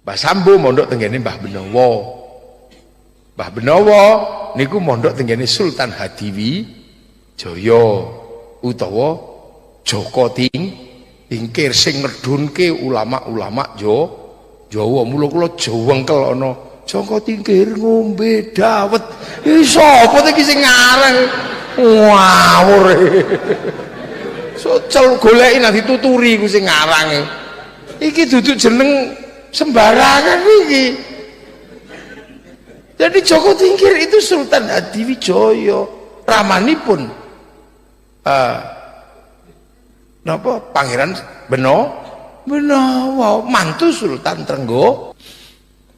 Mbah Sambo mondok tenggene Mbah Benowo. Mbah Benowo niku mondok tenggene Sultan Hadiwijaya utawa Joko Tingkir sing ngedunke ulama-ulama Jawa. Mula kula jewengkel ana Joko Tingkir ngombe dawet. Sapa iki sing ngarang? Ngawur. Socel goleki nang dituturi ku sing ngarange. Iki duduk jeneng sembarangan iki. Jadi Joko Tingkir itu Sultan Hadiwijaya, ramanipun napa Pangeran Benowo, mantu Sultan Trenggo.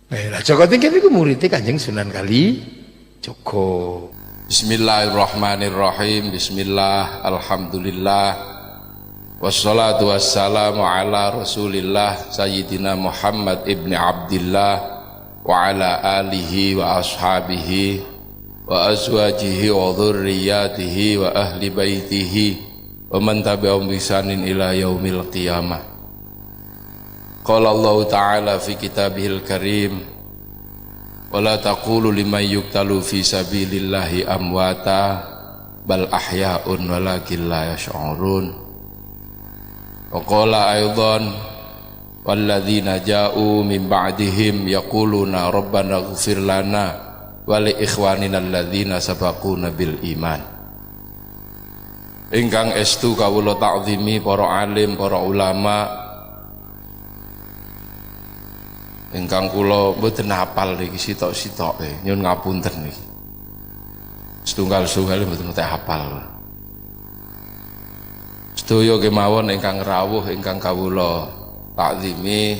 Lah Joko Tingkir iku muridé Kanjeng Sunan Kalijaga. Bismillahirrahmanirrahim. Bismillah, alhamdulillah, wassalatu wassalamu ala rasulillah Sayyidina Muhammad ibni Abdillah wa ala alihi wa ashabihi wa azwajihi wa dhurriyyatihi wa ahli baitihi wa man tabi'ahum bi ihsanin ila yaumil qiyamah. Qala Allah ta'ala fi kitabihil karim wa la taqulu liman yuqtalu fi sabilillahi amwata bal ahya'un walakin la yash'urun. Wa qala aidan walladzina ja'u min ba'dihim yaquluna rabbana ighfir lana wa li ikhwanina alladzina sabaquna bil iman. Ingkang estu kawula ta'zimi para alim, para ulama ingkang kula mboten hafal niki sitok-sitoke, nyuwun ngapunten niki. Setunggal-setunggal mboten hafal. Sedaya kemawon ingkang rawuh ingkang kawula takzimi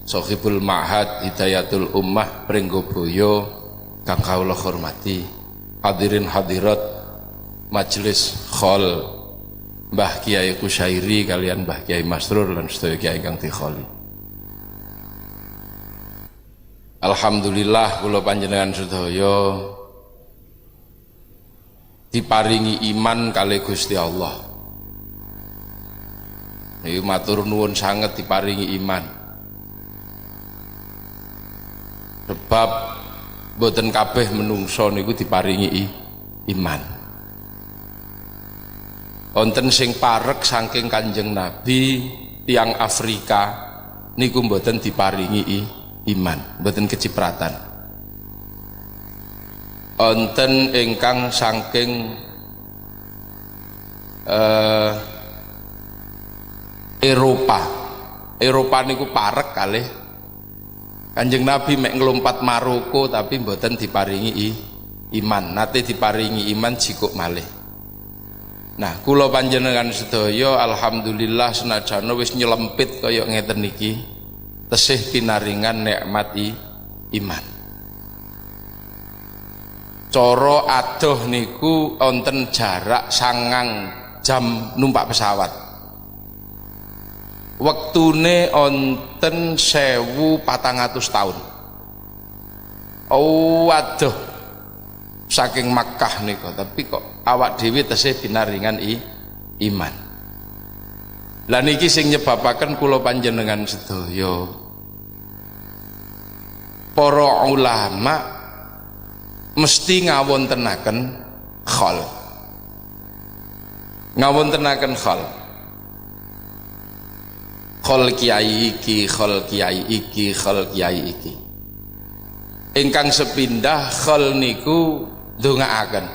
Sohibul Ma'had Hidayatul Ummah Pringgoboyo kang kawula hormati, hadirin hadirat majelis khol Mbah Kiai Kusyairi kalian Mbah Kiai Masrur lan sedaya kiai ingkang dikholi. Alhamdulillah kula panjenengan sedaya diparingi iman kalih Gusti Allah. Niku matur nuwun sanget diparingi iman. Sebab boten kabeh menungso niku diparingi iman. Wonten sing parek saking Kanjeng Nabi, tiang Afrika niku boten diparingi iman, boten kecipratan. Wonten ingkang saking Eropa niku parek kalih Kanjeng Nabi mek nglompat Maroko tapi mboten diparingi iman, nate diparingi iman jikuk malih. Nah, kula panjenengan sedaya alhamdulillah senajan wis nyelempit kaya ngeten niki tesih pinaringan nikmat iman. Cara adoh niku wonten jarak 9 jam numpak pesawat. Wektune onten 1400 tahun. Oh waduh, saking Makkah nika, tapi kok awak dhewe tesih binaringan iman. Lah niki sing nyebabaken kula panjenengan sedaya para ulama mesti ngawontenaken khol. Ngawontenaken khol. Khol kiai iki, khol kiai iki, khol kiai iki. Ingkang sepindah khol niku ndongaaken.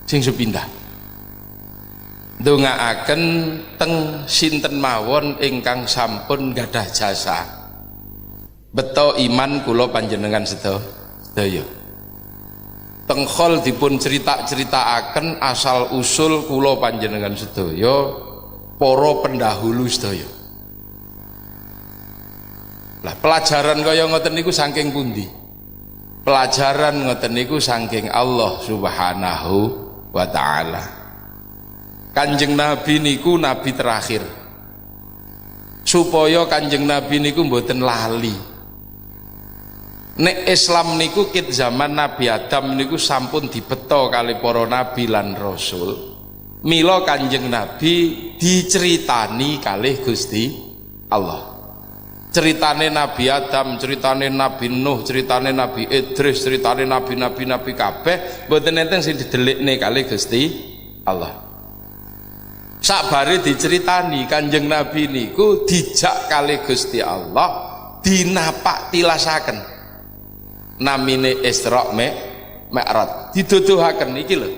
Sing sepindah ndongaaken teng sinten mawon ingkang sampun gadah jasa beto iman kula panjenengan sedaya. Teng khol dipun cerita-ceritaaken asal usul kula panjenengan sedaya para pendahulu sedaya. Lah pelajaran kaya ngoten niku saking pundi? Pelajaran ngoten niku saking Allah Subhanahu wa taala. Kanjeng Nabi niku nabi terakhir. Supaya Kanjeng Nabi niku mboten lali. Nek Islam niku kit zaman Nabi Adam niku sampun dibeto kali para nabi lan rasul. Mila Kanjeng Nabi diceritani kalih Gusti Allah. Ceritane Nabi Adam, ceritane Nabi Nuh, ceritane Nabi Idris, ceritane nabi-nabi kabeh mboten enten sing didelikne kali Gusti Allah. Sakbare diceritani Kanjeng Nabi niku dijak kali Gusti Allah dinapak tilasaken. Namine Isra Mi'raj. Diduduhaken iki lho.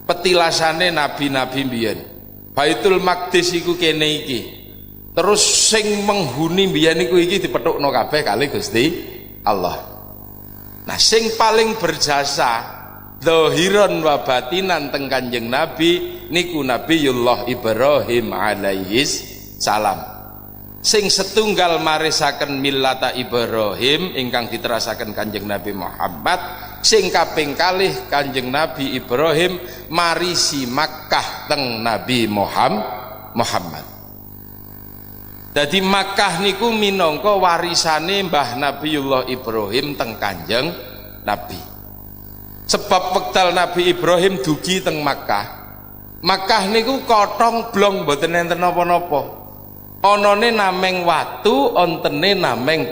Petilasane nabi-nabi mbiyen. Baitul Maqdis iku kene iki. Terus sing menghuni mbiyen niku iki dipethukno kabeh kali Gusti Allah. Nah, sing paling berjasa zahiran wa batinan teng Kanjeng Nabi niku Nabiullah Ibrahim alaihis salam. Sing setunggal marisaken millata Ibrahim ingkang diterasaken Kanjeng Nabi Muhammad, sing kaping kalih Kanjeng Nabi Ibrahim marisi Makkah teng Nabi Muhammad. Dadi Makkah niku minangka warisane Mbah Nabiullah Ibrahim teng Kanjeng Nabi. Sebab wekdal Nabi Ibrahim dugi teng Makkah. Makkah niku kothong blong mboten enten napa-napa. Anane nameng watu, ontene nameng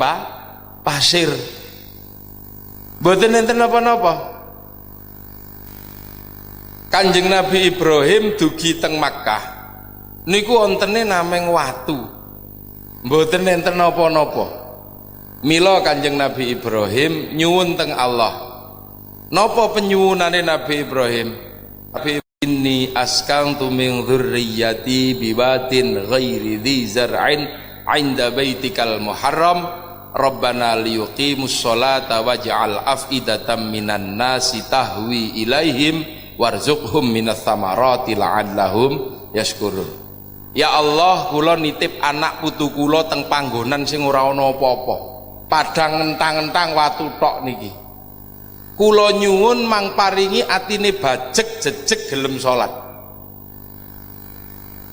pasir. Mboten enten napa-napa. Kanjeng Nabi Ibrahim dugi teng Makkah. Niku ontene nameng watu. Mboten enten napa-napa. Mila Kanjeng Nabi Ibrahim nyuwun teng Allah. Napa penyuwunane Nabi Ibrahim? Nabi inni askantu min dzurriyyati biwatin ghairi dzi zar'in 'inda baitikal muharram rabbana liyuqimus sholata waj'al af'idatan minan nasi tahwi ilaihim warzuqhum minas thamarati la'allahum yashkurun. Ya Allah, kula nitip anak putu kula teng panggonan sing ora ana apa-apa. Padang ngentang-ngentang watu tok niki. Kula nyuwun mang paringi atine bajeg jejeg gelem salat.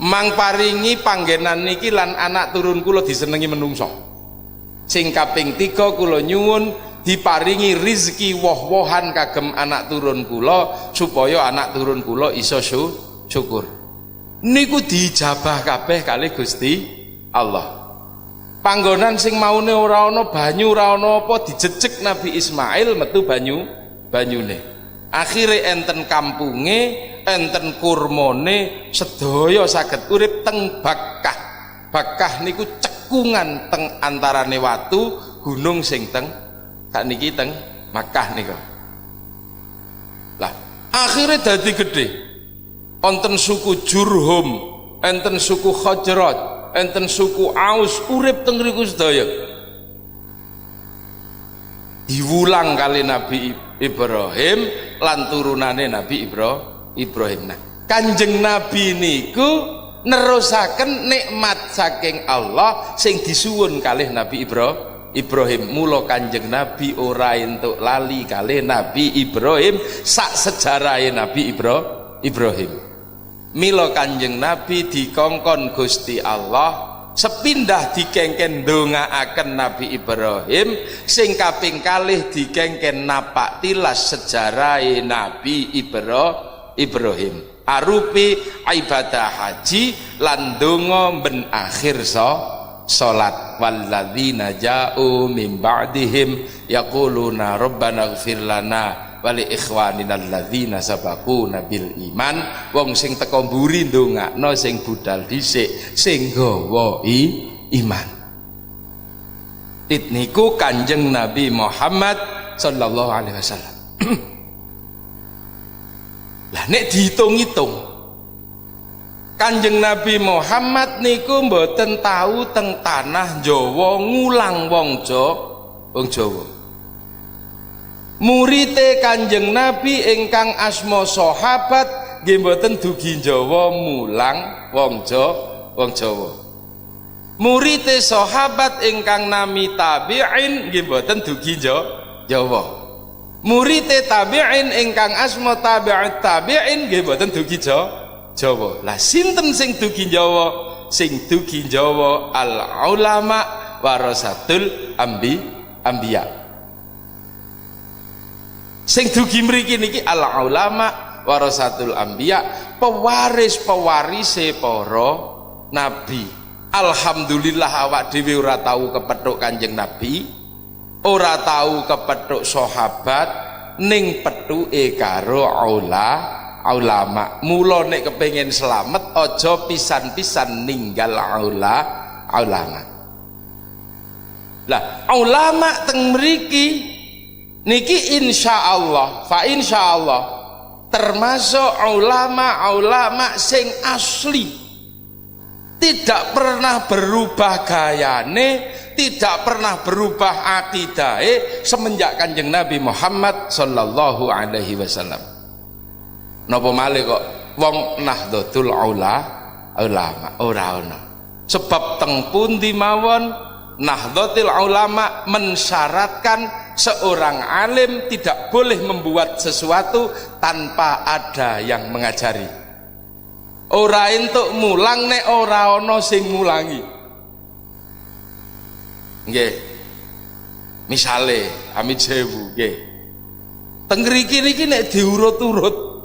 Mang paringi panggenan niki lan anak turun kula disenengi menungso. Sing kaping 3 kula nyuwun diparingi rizki woh-wohan kagem anak turun kula supaya anak turun kula iso syukur. Niku dijabah kabeh kali Gusti Allah. Panggonan sing maune ora ana banyu, ora ana apa, dijejeg Nabi Ismail metu banyune. Akhire enten kampunge, enten kurmane, sedaya saged urip teng Bakkah. Bakkah niku cekungan teng antarane watu gunung sing teng sakniki teng Makkah niku. Lah, akhire dadi gedhe. Enten suku Jurhum, enten suku Khazraj, enten suku Aus urip teng riku sedaya. Diwulang kali Nabi Ibrahim lan turunane Nabi Ibrahim. Nah, Kanjeng Nabi niku nerusaken nikmat saking Allah sing disuwun kalih Nabi Ibrahim. Mula Kanjeng Nabi ora entuk lali kalih Nabi Ibrahim sak sejarahe Nabi Ibrahim. Mila Kanjeng Nabi dikongkon Gusti Allah sepindah dikengken ndongaaken Nabi Ibrahim, sing kaping kalih dikengken napak tilas sejarahe Nabi Ibrahim arupi ibadah haji lan donga ben akhir salat. Walladzina ja'u min ba'dihim yaquluna rabbana ighfir lana wali ikhwaninal ladzina sabaquna bil iman. Wong sing teka mburi ndongakno sing budal dhisik sing gawa iman. Niku Kanjeng Nabi Muhammad sallallahu alaihi wasallam. Lah nek dihitung-hitung Kanjeng Nabi Muhammad niku mboten tahu teng tanah Jawa ngulang wong Jawa. Murite Kanjeng Nabi ingkang asma sahabat nggih mboten dugi Jawa mulang wong Jawa. Murite sahabat ingkang nami tabi'in nggih mboten dugi Jawa. Murite tabi'in ingkang asma tabi'ut tabi'in nggih mboten dugi Jawa. Lah sinten sing dugi Jawa? Sing dugi Jawa al ulama warasatul anbiya. Sing dugi mriki niki al ulama warasatul anbiya, pewaris-pewarise para nabi. Alhamdulillah awak dhewe ora tahu kepethuk Kanjeng Nabi, ora tahu kepethuk sahabat, ning pethuke karo ulama. Mula nek kepengin selamat aja pisan-pisan ninggal ulama. Lah ulama teng mriki niki insyaallah termasuk ulama sing asli, tidak pernah berubah gayane, tidak pernah berubah akidahe semenjak Kanjeng Nabi Muhammad sallallahu alaihi wasallam. Napa malih kok wong Nahdlatul Ulama ora ana. Sebab teng pundi mawon Nahdlatul Ulama mensyaratkan seorang alim tidak boleh membuat sesuatu tanpa ada yang mengajari. Ora entuk mulang nek ora ana sing mulangi. Nggih. Misale Amit Sewu nggih. Teng mriki niki nek diurut-urut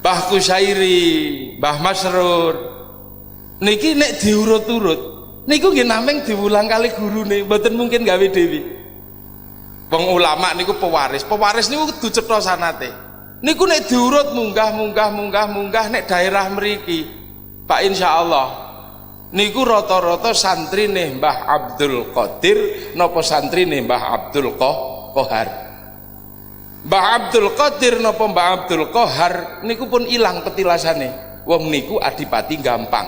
Mbah Kusairi, Mbah Masrur niki nek diurut-urut niku nggih namung diulang kali gurune, mboten mungkin gawe dhewe. Wong ulama niku pewaris niku kudu cetha sanate. Niku nek diurut munggah nek daerah mriki Pak insyaallah niku rata-rata santrine Mbah Abdul Qadir napa santrine Mbah Abdul Qahar. Mbah Abdul Qadir napa Mbah Abdul Qahar niku pun ilang petilasane. Wong niku adipati gampang.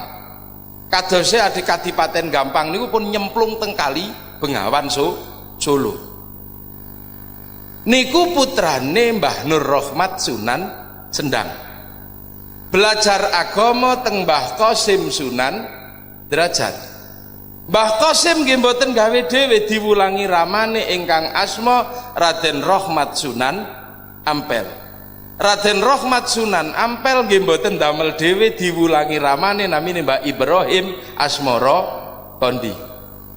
Kadose adikadipaten gampang niku pun nyemplung teng kali Bengawan Solo. Niku putrane Mbah Nur Rahmat Sunan Sendang. Belajar agama teng Mbah Qasim Sunan Derajat. Mbah Qasim nggih mboten gawe dhewe, diwulangi ramane ingkang asma Raden Rahmat Sunan Ampel. Raden Rahmat Sunan Ampel nggih mboten damel dhewe, diwulangi ramane namine Mbah Ibrahim Asmara Kondi.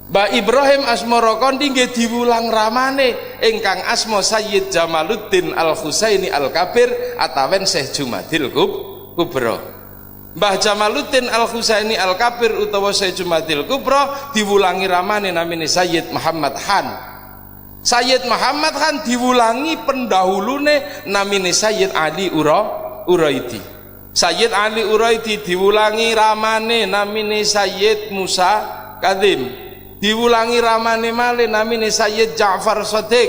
Mbah Ibrahim Asmara Kondi nggih diwulang ramane ingkang asma Sayyid Jamaluddin Al-Husaini Al-Kabir atawen Syekh Jumadil Kubra. Mbah Jamaluddin Al-Husaini Al-Kabir utawa Syekh Jumadil Kubra diwulangi ramane namine Sayyid Muhammad Khan. Sayyid Muhammad Khan diwulangi pendahulune namine Sayyid Ali Uraidi. Sayyid Ali Uraidi diwulangi ramane namine Sayyid Musa Kadim. Diwulangi ramane malih namine Sayyid Ja'far Shadiq.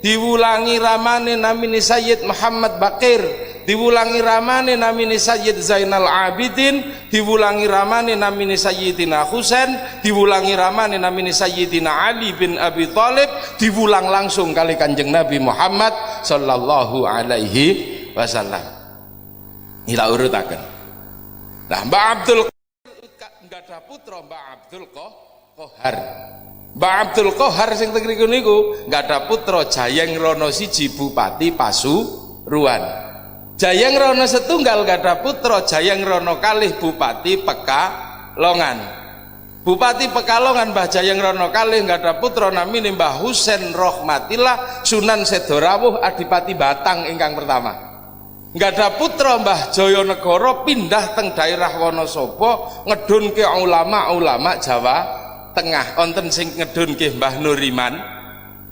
Diwulangi ramane namine Sayyid Muhammad Bakir. Diwulangi ramane namine Sayyid Zainal Abidin, diwulangi ramane namine Sayyidina Husain, diwulangi ramane namine Sayyidina Ali bin Abi Thalib, diwulang langsung kali Kanjeng Nabi Muhammad sallallahu alaihi wasallam. Ila urutaken. Nah, Mbah Abdul gadah putra Mbah Abdul Qahar. Mbah Abdul Qahar sing teng mriku niku gadah putra Jayeng Rana siji Bupati Pasuruan. Jayeng Rana setunggal gadah putra Jayeng Rana kalih Bupati Pekalongan. Bupati Pekalongan Mbah Jayeng Rana kalih gadah putra namine Mbah Husain Rahmatillah Sunan Sedorawuh Adipati Batang ingkang pertama. Gadah putra Mbah Jayanegara pindah teng daerah Wonosobo ngedunke ulama-ulama Jawa Tengah. Wonten sing ngedunke Mbah Nuriman,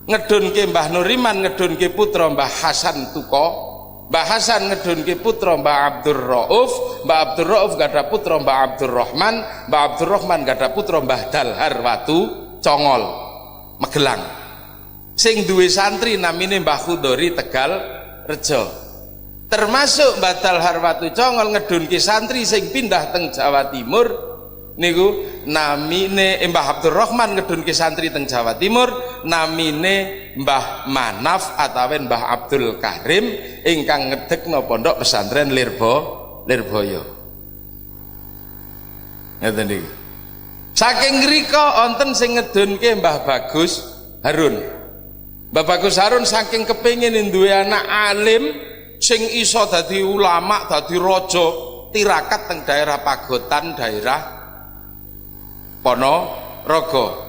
ngedunke Mbah Nuriman ngedunke putra Mbah Hasan Tuko. Mbah Hasan ngedunke putra Mbah Abdur Rauf, Mbah Abdur Rauf gadah putra Mbah Abdur Rahman, Mbah Abdur Rahman gadah putra Mbah Dalhar Watu Congol Magelang. Sing duwe santri namine Mbah Khudori Tegal Rejo. Termasuk Mbah Dalhar Watu Congol ngedunke santri sing pindah teng Jawa Timur niku namine Mbah Abdur Rahman ngedunke santri teng Jawa Timur namine Mbah Manaf atawen Mbah Abdul Karim ingkang ngedekno pondok pesantren Lirboyo. Ngeten iki. Saking ngrika wonten sing ngedunke Mbah Bagus Harun. Mbah Bagus Harun saking kepengin duwe anak alim sing iso dadi ulama, dadi raja tirakat teng daerah Pagotan, daerah Ponorogo.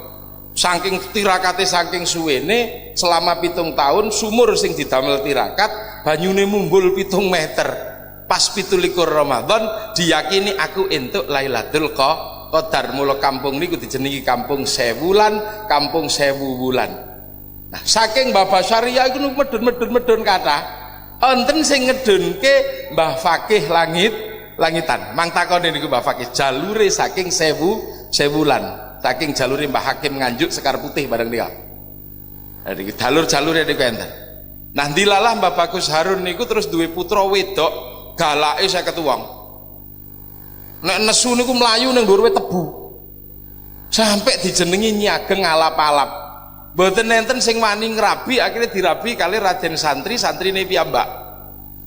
Saking tirakate saking suwene selama 7 tahun sumur sing didamel tirakat banyune mumbul 7 meter. Pas 17 Ramadan diyakini aku entuk Lailatul Qadar. Mula kampung niku dijenengi kampung Sewulan, kampung Sewu Wulan. Nah, saking Mbah Basaria iku medun kathah. Wonten sing ngedunke Mbah Fakih langitan. Mang takone niku Mbah Fakih jalure saking Sewulan. Saking jalure Mbah Hakim Nganjuk Sekar Putih bareng dia. Jadi jalur-jalure niku enten. Nah, dilalah Mbah Bagus Harun niku terus duwe putra wedok galake 50 wong. Nek nesu niku mlayu ning dhuwur tebu. Sampai dijenengi Nyi Ageng alap-alap. Mboten enten sing wani ngrabi, akhirnya dirabi kali Raden santrine piyambak.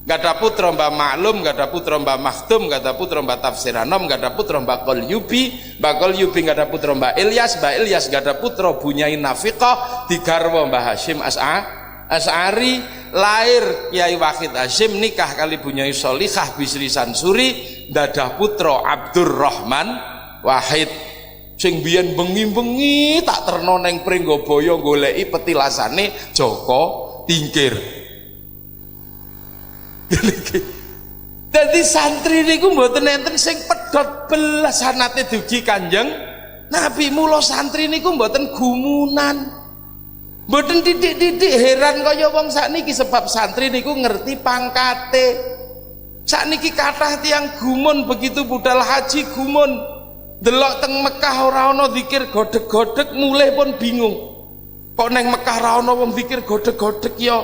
Gak ada putra Mbah Maklum, gak ada putra Mbah Makhdum, gak ada putra Mbah Tafsir Anom, gak ada putra Mbah Qalyubi, gak ada putra Mbah Ilyas gak ada putra Bunyai Nafiqah, digarwa Mbah Hasyim As'ari, lahir Kiai Wahid Hasyim nikah kali Bunyai Sholihah Bisri Sansuri, dadah putra Abdurrahman Wahid. Sing biyen bengi-bengi tak terno neng Pringgabaya goleki petilasane Joko Tingkir. Dadi santri niku mboten enten sing pedhot belas sanate dugi Kanjeng Nabi. Mula santri niku mboten gumunan. Mboten titik-titik heran kaya wong sakniki sebab santri niku ngerti pangkate. Sakniki kathah tiyang gumun begitu budal haji gumun. Delok teng Mekah ora ana zikir godheg-godheg mulih pun bingung. Kok neng Mekah ora ana wong zikir godheg-godheg ya.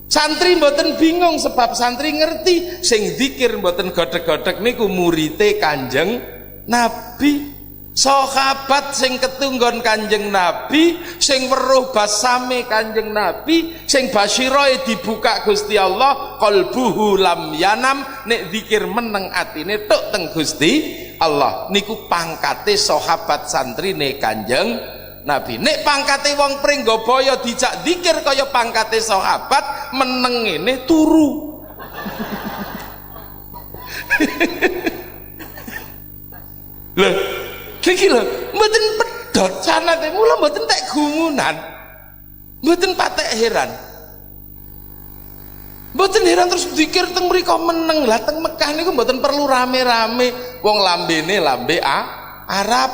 Santri mboten bingung sebab santri ngerti sing zikir mboten godheg-godheg niku murite Kanjeng Nabi. Sahabat sing ketunggon Kanjeng Nabi, sing weruh basame Kanjeng Nabi, sing basyirae dibuka Gusti Allah, qalbuhu lam yanam, nek zikir meneng atine tok teng Gusti Allah. Niku pangkate sahabat santrine Kanjeng Nabi. Nek pangkate wong Pringgabaya dijak zikir kaya pangkate sahabat, meneng ngene turu. Lho, iki lho, mboten pedhot sanate, mula mboten tek gumunan. Mboten patek heran. Mboten heran terus zikir teng mriku meneng. Lah teng Mekah niku mboten perlu rame-rame. Wong lambene lambe Arab.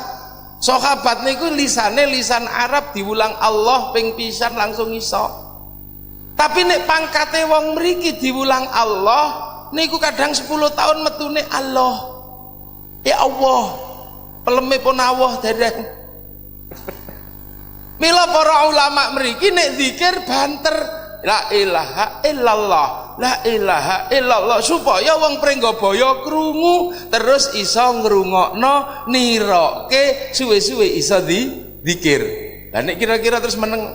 Sahabat niku lisane lisan Arab diulang Allah ping pisan langsung iso. Tapi nek pangkate wong mriki diulang Allah niku kadang 10 tahun metune Allah. Ya Allah. Peleme pun awah dereng. Mila para ulama mriki nek zikir banter la ilaha illallah, la ilaha illallah supaya wong Pringgabaya krungu terus iso ngrungokno niroke suwe-suwe iso zikir. Lah nek kira-kira terus meneng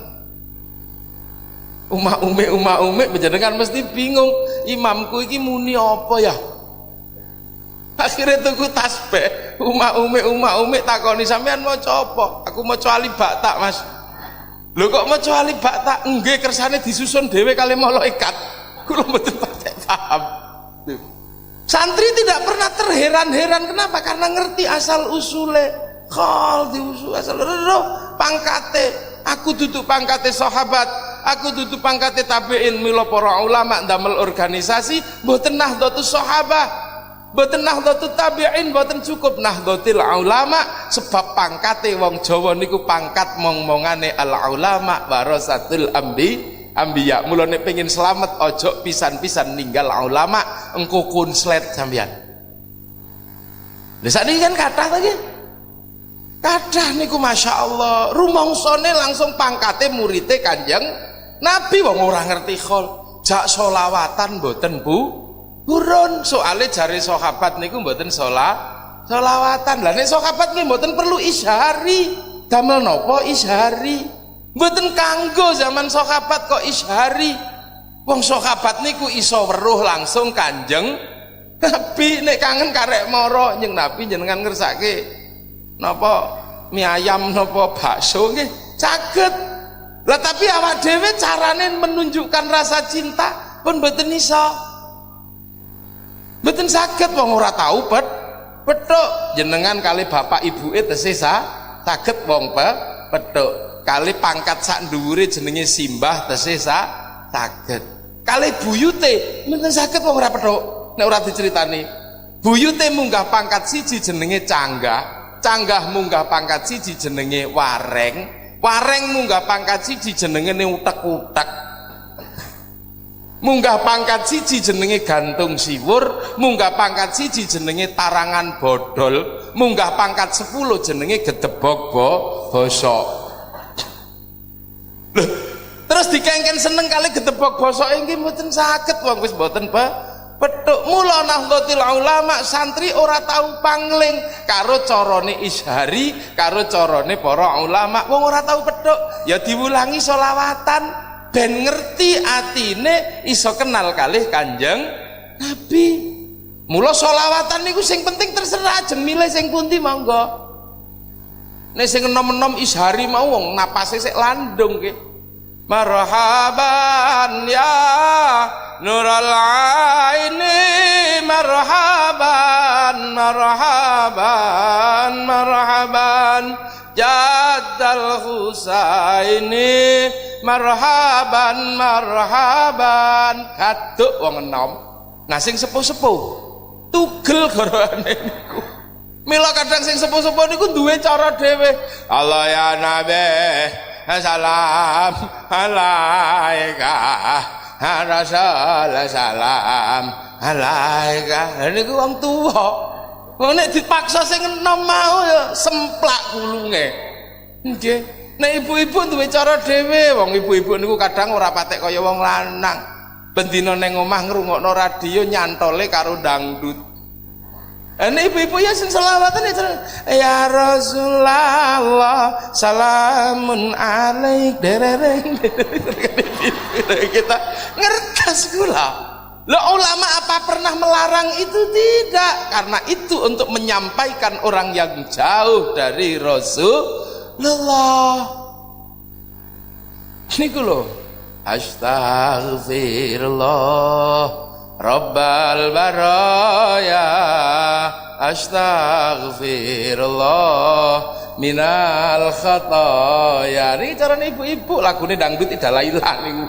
umak-umik panjenengan mesti bingung, imamku iki muni apa ya? Akhirnya tuku tasbih, umak-umik takoni sampean maca apa? Aku maca Ali Baktak, Mas. Lho kok maca Ali Baktak? Nggih kersane disusun dhewe kali malaikat. Kula mboten paham. Santri tidak pernah terheran-heran, kenapa? Karena ngerti asal usule. Khal diusul asal pangkate. Aku duduk pangkate sahabat, aku duduk pangkate tabi'in. Mila para ulama ndamel organisasi mboten Nahdlatus Sahabah. Mboten Nahdlatul Tabi'in, mboten cukup Nahdlatul Ulama, sebab pangkate wong Jawa niku pangkat mong-mongane al ulama warasatul anbiya. Mulane pengin selamat ojo pisan-pisan ninggal ulama, engko kunslet sampean. Lha sakniki kan kathah to nggih. Kathah niku masyaallah, rumangsane langsung pangkate murite Kanjeng Nabi wong ora ngerti khol. Jak selawatan mboten burun, soalnya jari sahabat niku mboten sholawatan. Lah nek sahabat nggih mboten perlu isyari. Damel napa isyari? Mboten kanggo zaman sahabat kok isyari. Wong sahabat niku iso weruh langsung Kanjeng Nabi. Nek kangen karek mara njeng Nabi jenengan ngersake napa mie ayam napa bakso nggih saged. Lah tapi awak dhewe carane menunjukkan rasa cinta pun mboten iso. Mboten saged wong ora tau petuk. Jenengan kali bapak ibuke tesih saged wong petuk. Kali pangkat sak dhuwure jenenge simbah tesih saged. Kali buyute mboten saged wong ora petuk. Nek ora diceritani. Buyute munggah pangkat siji jenenge canggah. canggah munggah pangkat siji jenenge wareng, wareng munggah pangkat siji jenenge utek-utek, munggah pangkat siji jenenge gantung siwur, munggah pangkat siji jenenge tarangan bodol, munggah pangkat 10 jenenge gedebok bosok. Terus dikengken seneng kali gedebok bosok iki mboten saged wong wis mboten petuk. Mula Nahdlatul Ulama santri ora tahu pangling karo carane Ishari, karo carane para ulama. Wong ora tahu petuk, ya diwulangi selawatan ben ngerti atine iso kenal kalih Kanjeng Nabi. Mula selawatan niku sing penting terserah ajeng milih sing pundi monggo. Nek sing enom-enom Ishari mau wong napase sik landung nggih. Marhaban ya Nurul Aini, marhaban marhaban marhaban Jaddal Husaini, marhaban marhaban. Kaduk wong enom. Nah sing sepuh-sepuh tugel garwane niku. Mila kadang sing sepuh-sepuh niku duwe cara dhewe. Allah ya Nabi salam alaika Rasul salam alaika. Niku wong tuwa. Wong nek dipaksa sing enom mau ya semplak gulunge. Nggih. Nek ibu-ibu duwe cara dhewe. Wong ibu-ibu niku kadang ora patek kaya wong lanang. Bendina ning omah ngrungokno radio nyantole karo dangdut. Ini ibu-ibu ya sing selawatan ya Rasulullah salamun alaik derereng kita ngertas gula. Lo ulama apa pernah melarang itu? Tidak, karena itu untuk menyampaikan orang yang jauh dari Rasulullah. Niku lho, astaghfirullah Rabbal baraya, astaghfirullah minal khataya. Ini caranya ibu-ibu lagune dangdut idalailah niku.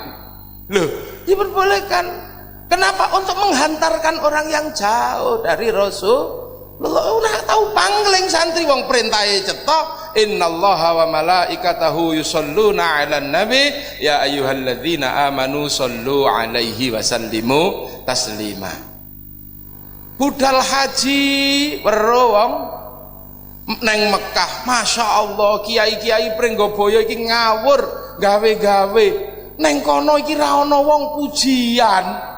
Loh, diperbolehkan. Kenapa? Untuk menghantarkan orang yang jauh dari Rasul. Ora tahu pangling santri wong perintahe cetok innallaha wa malaikatahu yusholluna 'alan nabi ya ayyuhalladzina amanu shollu 'alaihi wa sallimu taslima. Budal haji weruh wong neng Mekah, Masya Allah kiai-kiai Pringgabaya iki ngawur gawe-gawe neng kono iki ra ana wong pujian.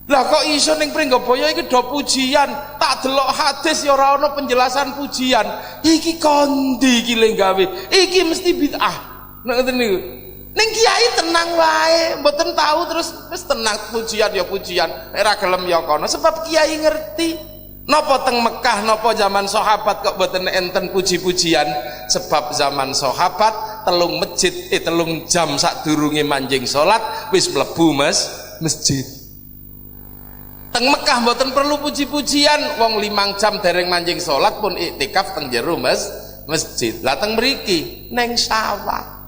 Lah kok iso ning Pringgabaya iki do pujian, tak delok hadis ya ora ana penjelasan pujian. Iki kondi iki le gawe. Iki mesti bid'ah. Nek ngoten niku. Ning kiai tenang wae, mboten tahu terus wis tenang pujian ya pujian. Nek ra gelem ya kono sebab kiai ngerti. Napa teng Mekah napa zaman sahabat kok mboten enten puji-pujian? Sebab zaman sahabat telung masjid telung jam sadurunge manjing salat wis mlebu masjid. Teng Mekah mboten perlu puji-pujian, wong 5 jam dereng manjing salat pun iktikaf teng jero masjid. Lah teng mriki neng sawah.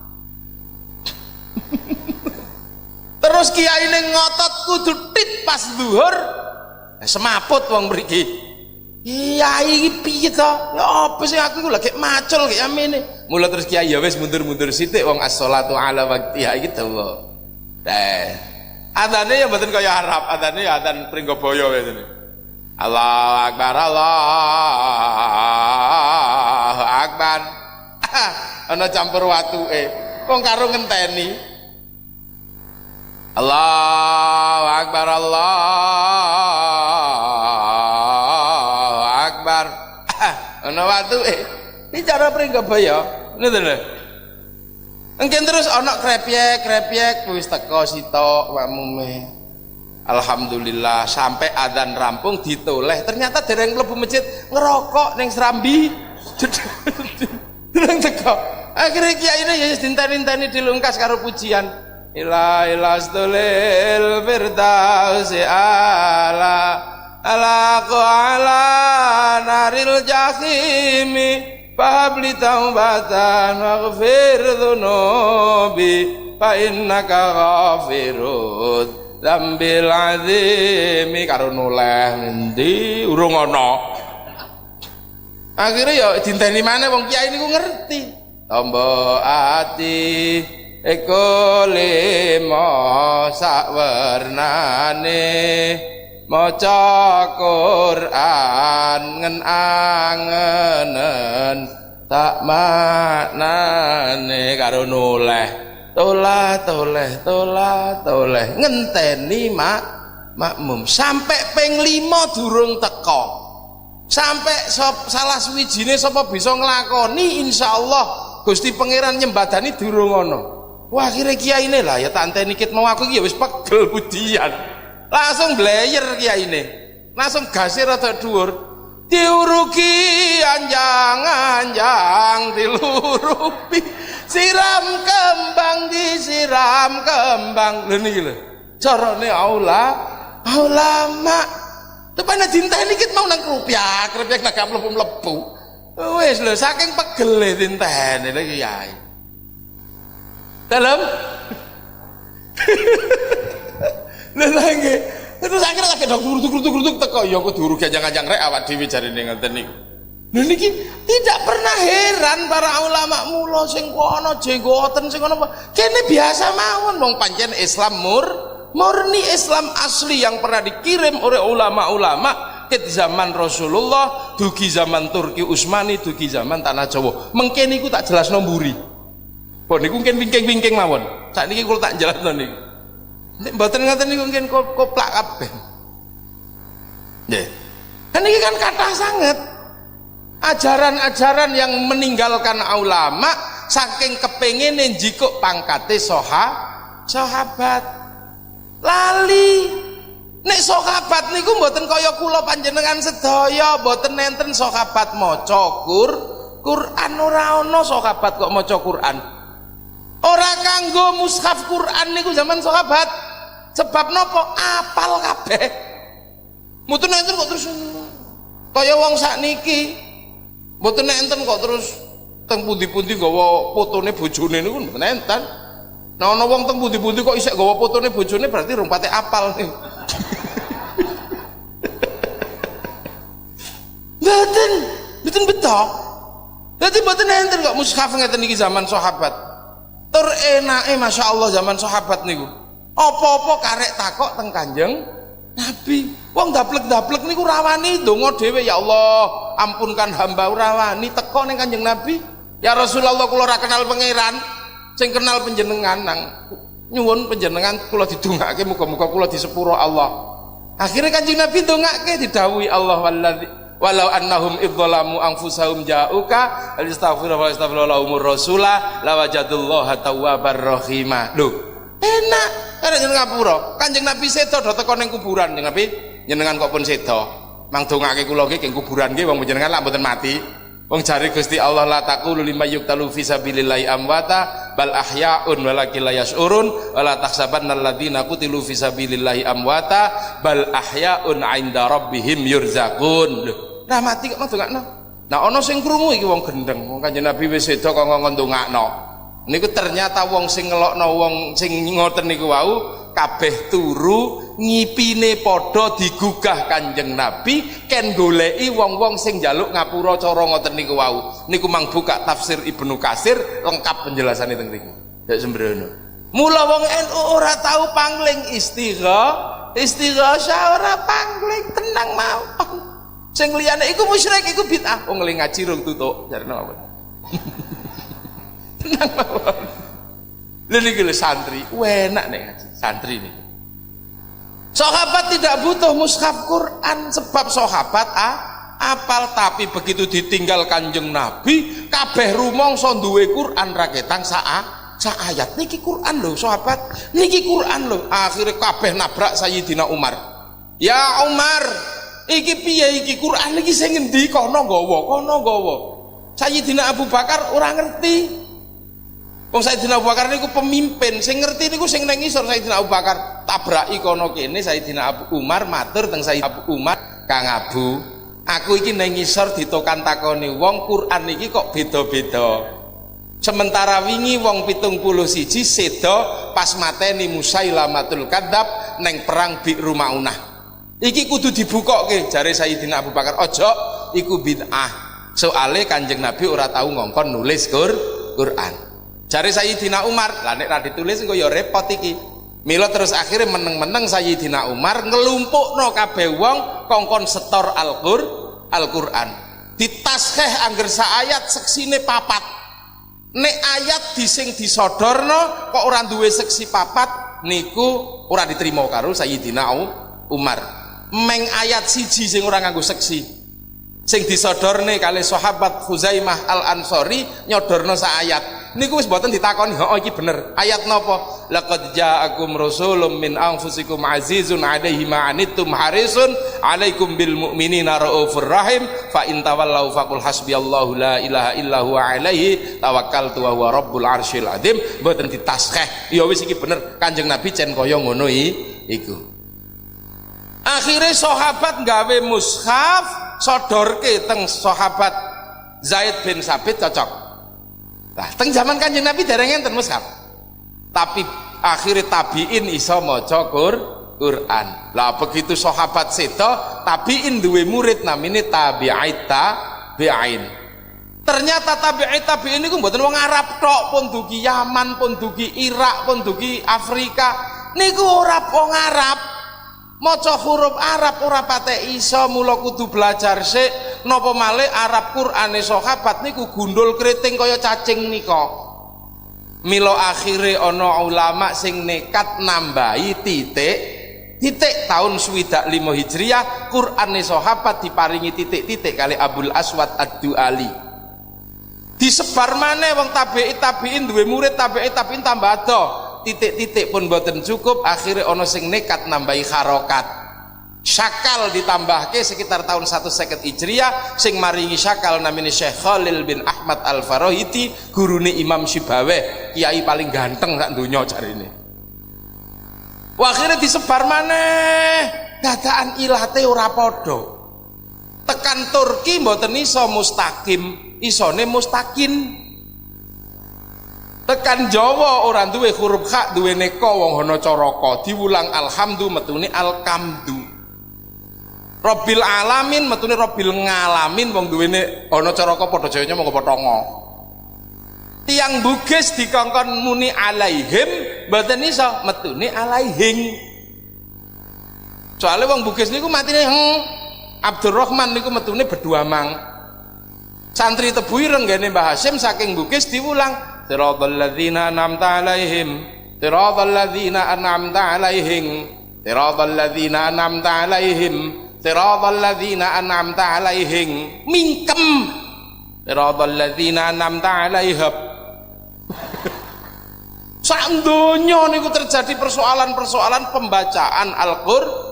Terus kiai ning ngotot kudu tit pas zuhur. Semaput wong mriki. Kiai iki piye to? Ya apa sih aku iku lagi macul kaya amene. Mula terus kiai ya wis mundur-mundur sithik wong as-sholatu ala waqtiha iki dawa. Adane ya mboten kaya Arab, adane ya adan Pringgabaya wae ngene. Allahu Akbar, Allahu Akbar. Ana campur watuke. Wong karo ngenteni. Allahu Akbar, Allahu Akbar. Ana watuke. Iki cara Pringgabaya. Ngoten lho. Engken terus ana krepyek wis teko sitok wamume. Alhamdulillah sampai adzan rampung ditoleh. Ternyata dereng mlebu masjid ngerokok ning serambi. Dereng teko. Akhire kiyaine ya wis dinteni-teni dilungkas karo pujian. Ila ilastulil firdausi ala naril jahimi. Fabli taubatan waghfir dhunubi fa innaka ghafirud dzambil azimi. Karo noleh ngendi urung ana. Akhirnya ya dinteni maneh wong kiai niku ngerti. Tombo ati eko limo sakwernane maca Quran ngenangenen tak maknane karo noleh toleh ngenteni makmum sampai ping 5 durung teko, sampai salah suwijine sapa bisa nglakoni insyaallah Gusti Pangeran nyembadani durung ono. Wah akhirnya kiai ini lah ya tante nikit mau aku ya wis pegel budian langsung blayer kiai ini langsung gasir atau dhuwur diuruki anjang-anjang dilurupi siram kembang disiram kembang lho niki lho carane ulama tepane dinteni nikit mau nang krupyak nak mlebu-mlebu wis lho saking pegele dinteni lho kiai dalam lelangge terus akhirnya lagi duk teko ya aku diurugi jangan rek awak dhewe jarine ngoten niku. Lha niki tidak pernah heran para ulama mula sing kono jenggoten sing kono kene biasa mawon wong pancen Islam murni Islam asli yang pernah dikirim oleh ulama-ulama ke zaman Rasulullah dugi zaman Turki Utsmani dugi zaman Tanah Jawa mengke niku tak jelasno mburi. Pun niku mungkin wingking-wingking mawon. Sakniki kula tak jelasno niku. Nek mboten ngoten niku mungkin koplak kabeh. Nggih. Kan iki kan kathah sanget. Ajaran-ajaran yang meninggalkan ulama saking kepengine njikuk pangkate sahabat. Lali. Nek sahabat niku mboten kaya kula panjenengan sedaya, mboten nenten sahabat maca Quran ora ana sahabat kok maca Quran. Ora kanggo mushaf Quran niku zaman sahabat. Sebab napa? Apal kabeh. Mboten enten kok terus kaya wong sakniki. Mboten enten kok terus teng pundi-pundi gawa fotone bojone niku mboten enten. Nah ana wong teng pundi-pundi kok isih gawa fotone bojone berarti rung pate apal niku. Mboten betok. Dadi mboten enten kok mushaf ngeten iki zaman sahabat. Tur enake masyaallah zaman sahabat niku. Apa-apa karek takok teng Kanjeng Nabi. Wong daplek-daplek niku rawani ndonga dhewe ya Allah, ampunkan hamba rawani teko ning Kanjeng Nabi. Ya Rasulullah kula ora kenal pangeran, sing kenal panjenengan nang nyuwun panjenengan kula didongake muga-muga kula disepuro Allah. Akhirnya Kanjeng Nabi ndongake didhawuhi Allah walau annahum idzalamu anfusahum ja'uka alistaghfiru wa astaghfiru lahumur rasula lawajadullaha tawwabar rahima. Lho, enak karek jeneng ngapura. Kanjeng Nabi sedo do teko ning kuburan, Kanjeng Nabi jenengan kok pun sedo. Mang dongake kula iki ing kuburan nggih wong jenengan lak mboten mati. Wong jare Gusti Allah la taqulu liman yuqtalu fi sabilillahi amwata bal ahya'un walakin la yash'urun wala tahsabanna alladziina qutilu fi sabilillahi amwata bal ahya'un 'inda rabbihim yurzaqun. Lah mati kok ndongakno. Nah ana sing krungu iki wong gendeng. Wong Kanjeng Nabi wis seda kok ngongkon ndongakno. Niku ternyata wong sing ngelokno wong sing ngoten niku wau kabeh turu ngipine padha digugah Kanjeng Nabi ken goleki wong-wong sing njaluk ngapura cara ngoten niku wau. Niku mang buka tafsir Ibnu Katsir lengkap penjelasane teng mriku. Nek sembrono. Mula wong NU ora tau pangling istighosah ora pangling tenang mawon. Sing liyane iku musyrik iku bid'ah. Wong ngaji rung tutuk jarene mawon. Tenang mawon. Lha niki lho santri, enak nek ngaji santri niku. Sahabat tidak butuh mushaf Quran sebab sahabat apal, tapi begitu ditinggal Kanjeng Nabi kabeh rumangsa duwe Quran ra ketang sak ayat. Niki Quran lho sahabat, niki Quran lho. Akhire kabeh nabrak Sayyidina Umar. Ya Umar, iki piye iki Quran iki sing ngendi kono nggawa. Sayyidina Abu Bakar ora ngerti. Wong Sayyidina Abu Bakar niku pemimpin, sing ngerti niku sing nang ngisor Sayyidina Abu Bakar. Tabraki kono kene Sayyidina Abu Umar matur teng Sayyidina Abu Umar, "Kang Abu, aku iki nang ngisor ditokan takoni wong Quran iki kok beda-beda. Sementara wingi wong 71 seda pas mateni Musailamatul Kadzab neng perang Bi'ru Maunah. Iki kudu dibukoke," jare Sayyidina Abu Bakar. "Ojo, iku bid'ah. soale Kanjeng Nabi ora tahu ngongkon nulis Quran. Jare Sayyidina Umar, lah nek ra ditulis engko ya repot iki. Mila terus akhirnya meneng-meneng Sayyidina Umar ngelumpukno kabeh wong kongkon setor Al-Qur'an. Ditaskeh angger saayat seksine papat. Nek ayat sing disodorno kok ora duwe seksi papat niku ora diterima karo Sayyidina Umar. Meng ayat siji sing ora nganggo seksi. Sing disodorne kali sahabat Khuzaimah Al-Ansori nyodorno sa ayat niku wis mboten ditakoni, "Oh iki bener. Ayat napa? Laqad ja'akum rasulun min anfusikum azizun 'alaihi ma 'anittum harisun 'alaikum bil mu'minina raufur rahim fa in tawallaw faqul hasbiyallahu la ilaha illa huwa 'alaihi tawakkaltu wa huwa rabbul arsyil azim." Mboten ditaskeh. Ya wis iki bener. Kanjeng Nabi cen kaya ngono iku. Akhirnya sahabat gawe mushaf sodorke teng sahabat Zaid bin Sabit cocok. Nah, teng zaman Kanjeng Nabi dereng enten mushaf. Tapi akhirnya tabiin iso maca Quran. Lah begitu sahabat sedo, tabiin duwe murid namine tabi'in. Ternyata tabi'in niku mboten wong Arab tok, pun dugi Yaman, pun dugi Irak, pun dugi Afrika. Niku ora wong Arab. Maca huruf Arab ora patek iso, mula kudu belajar sik. Napa malih Arab Qur'ane sahabat niku gundul kriting kaya cacing nika. Mila akhire ana ulama sing nekat nambahi titik tahun 25 Hijriah Qur'ane sahabat diparingi titik-titik kali Abul Aswad Ad-Duali. Disebar maneh wong tabi'in duwe murid tabi'in tambah ado. Titik-titik pun boten cukup, akhirnya ono sing nekat nambahi harokat. Syakal ditambahke sekitar tahun 150 Hijriah sing maringi syakal namanya Syekh Khalil bin Ahmad Al-Farahidi, gurune Imam Syibaweh, kiai paling ganteng sak donya jarine. Wah, akhirnya disebar maneh, dadaan ilate ora padha. Tekan Turki mboten iso mustaqim, isone mustakin. Tekan Jawa orang duwe huruf kha duwe neko wong hono coroko diulang alhamdu metune alkamdu. Rabbil alamin metune rabbil ngalamin wong duwene ana caraka padha jayane monggo potongo. Tiang Bugis dikongkon muni alaihim mboten iso metune alaihing. Soale wong Bugis niku matine Abdurrahman niku metune Beduamang. Santri Tebu Ireng nggene Mbah Hasyim saking Bugis diulang Siratal ladzina an'amta 'alaihim Siratal ladzina an'amta 'alaihim Siratal ladzina an'amta 'alaihim Siratal ladzina an'amta 'alaihim mingkem Siratal ladzina an'amta 'alaihim. Sak donya niku terjadi persoalan-persoalan pembacaan Al-Qur'an.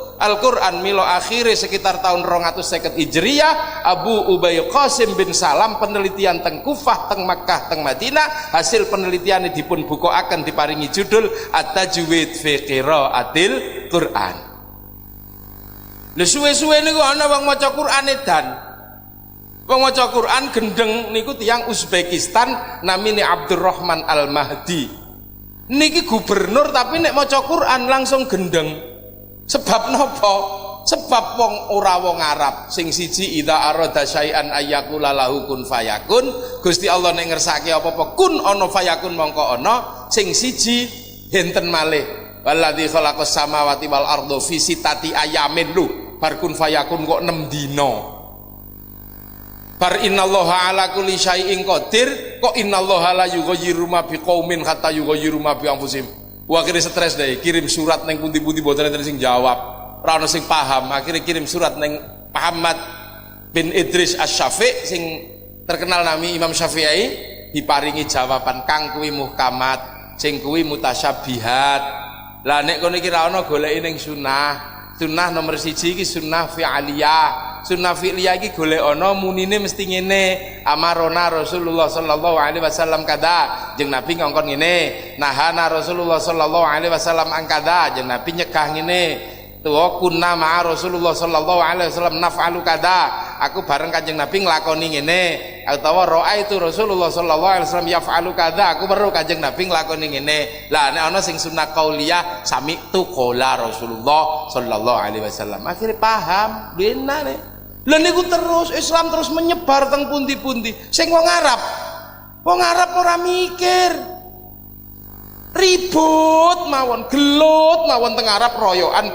Milo akhirnya sekitar tahun 250 Hijriah Abu Ubay Qasim bin Salam penelitian teng Kufah, teng Makkah, teng Madinah, hasil penelitiannya dipun bukuaken diparingi judul At-Tajwid fi Qiraatil Qur'an. Lha suwe-suwe niku ana wong maca Qur'an edan. Wong maca Qur'an gendeng niku tiyang Uzbekistan namine Abdurrahman Al-Mahdi. Niki gubernur tapi nek maca Qur'an langsung gendeng. Sebab napa? Sebab wong ora wong Arab. Sing siji idza arada syai'an ayyakula lahu kun fayakun. Gusti Allah nek ngersake apa-apa kun ana fayakun mongko ana. Sing siji enten malih. Walladzi khalaqas samawati wal arda fi sittati ayamin lho. Bar kun fayakun kok 6 dina. Bar innallaha ala kulli syai'in qadir. Kok innallaha la yughayyiru ma biqaumin hatta yughayyiru ma bi anfusihim. Wah, akhirnya stres deh, kirim surat neng pundi-pundi boten enten sing jawab. Ora ono sing paham, akhirnya kirim surat neng Muhammad bin Idris Asy-Syafi'i sing terkenal nami Imam Syafi'i, diparingi jawaban kang kuwi muhkamat, sing kuwi mutasyabihat. Lah nek kono iki ra ono goleki ning sunnah. Sunnah nomor 1 iki sunnah fi'aliyah. Sunnah fi'liyah iki golek ana munine mesti ngene. Amarona Rasulullah sallallahu alaihi wasallam kada. Jeung Nabi ngongkon ngene. Nahana Rasulullah sallallahu alaihi wasallam ang kada. Jeung Nabi nyegah ngene. Tuwa kunna ma'a Rasulullah sallallahu alaihi wasallam naf'alu kada. Aku bareng Kanjeng Nabi nglakoni ngene. Utawa ra'aitu Rasulullah sallallahu alaihi wasallam yaf'alu kada. Aku weruh Kanjeng Nabi nglakoni ngene. Lah nek ana sing sunah qauliyah sami'tu qala Rasulullah sallallahu alaihi wasallam. Akhire paham, benane. Lha niku terus Islam terus menyebar teng pundi-pundi. Sing wong Arab ora mikir. Ribut mawon, gelut mawon teng Arab royokan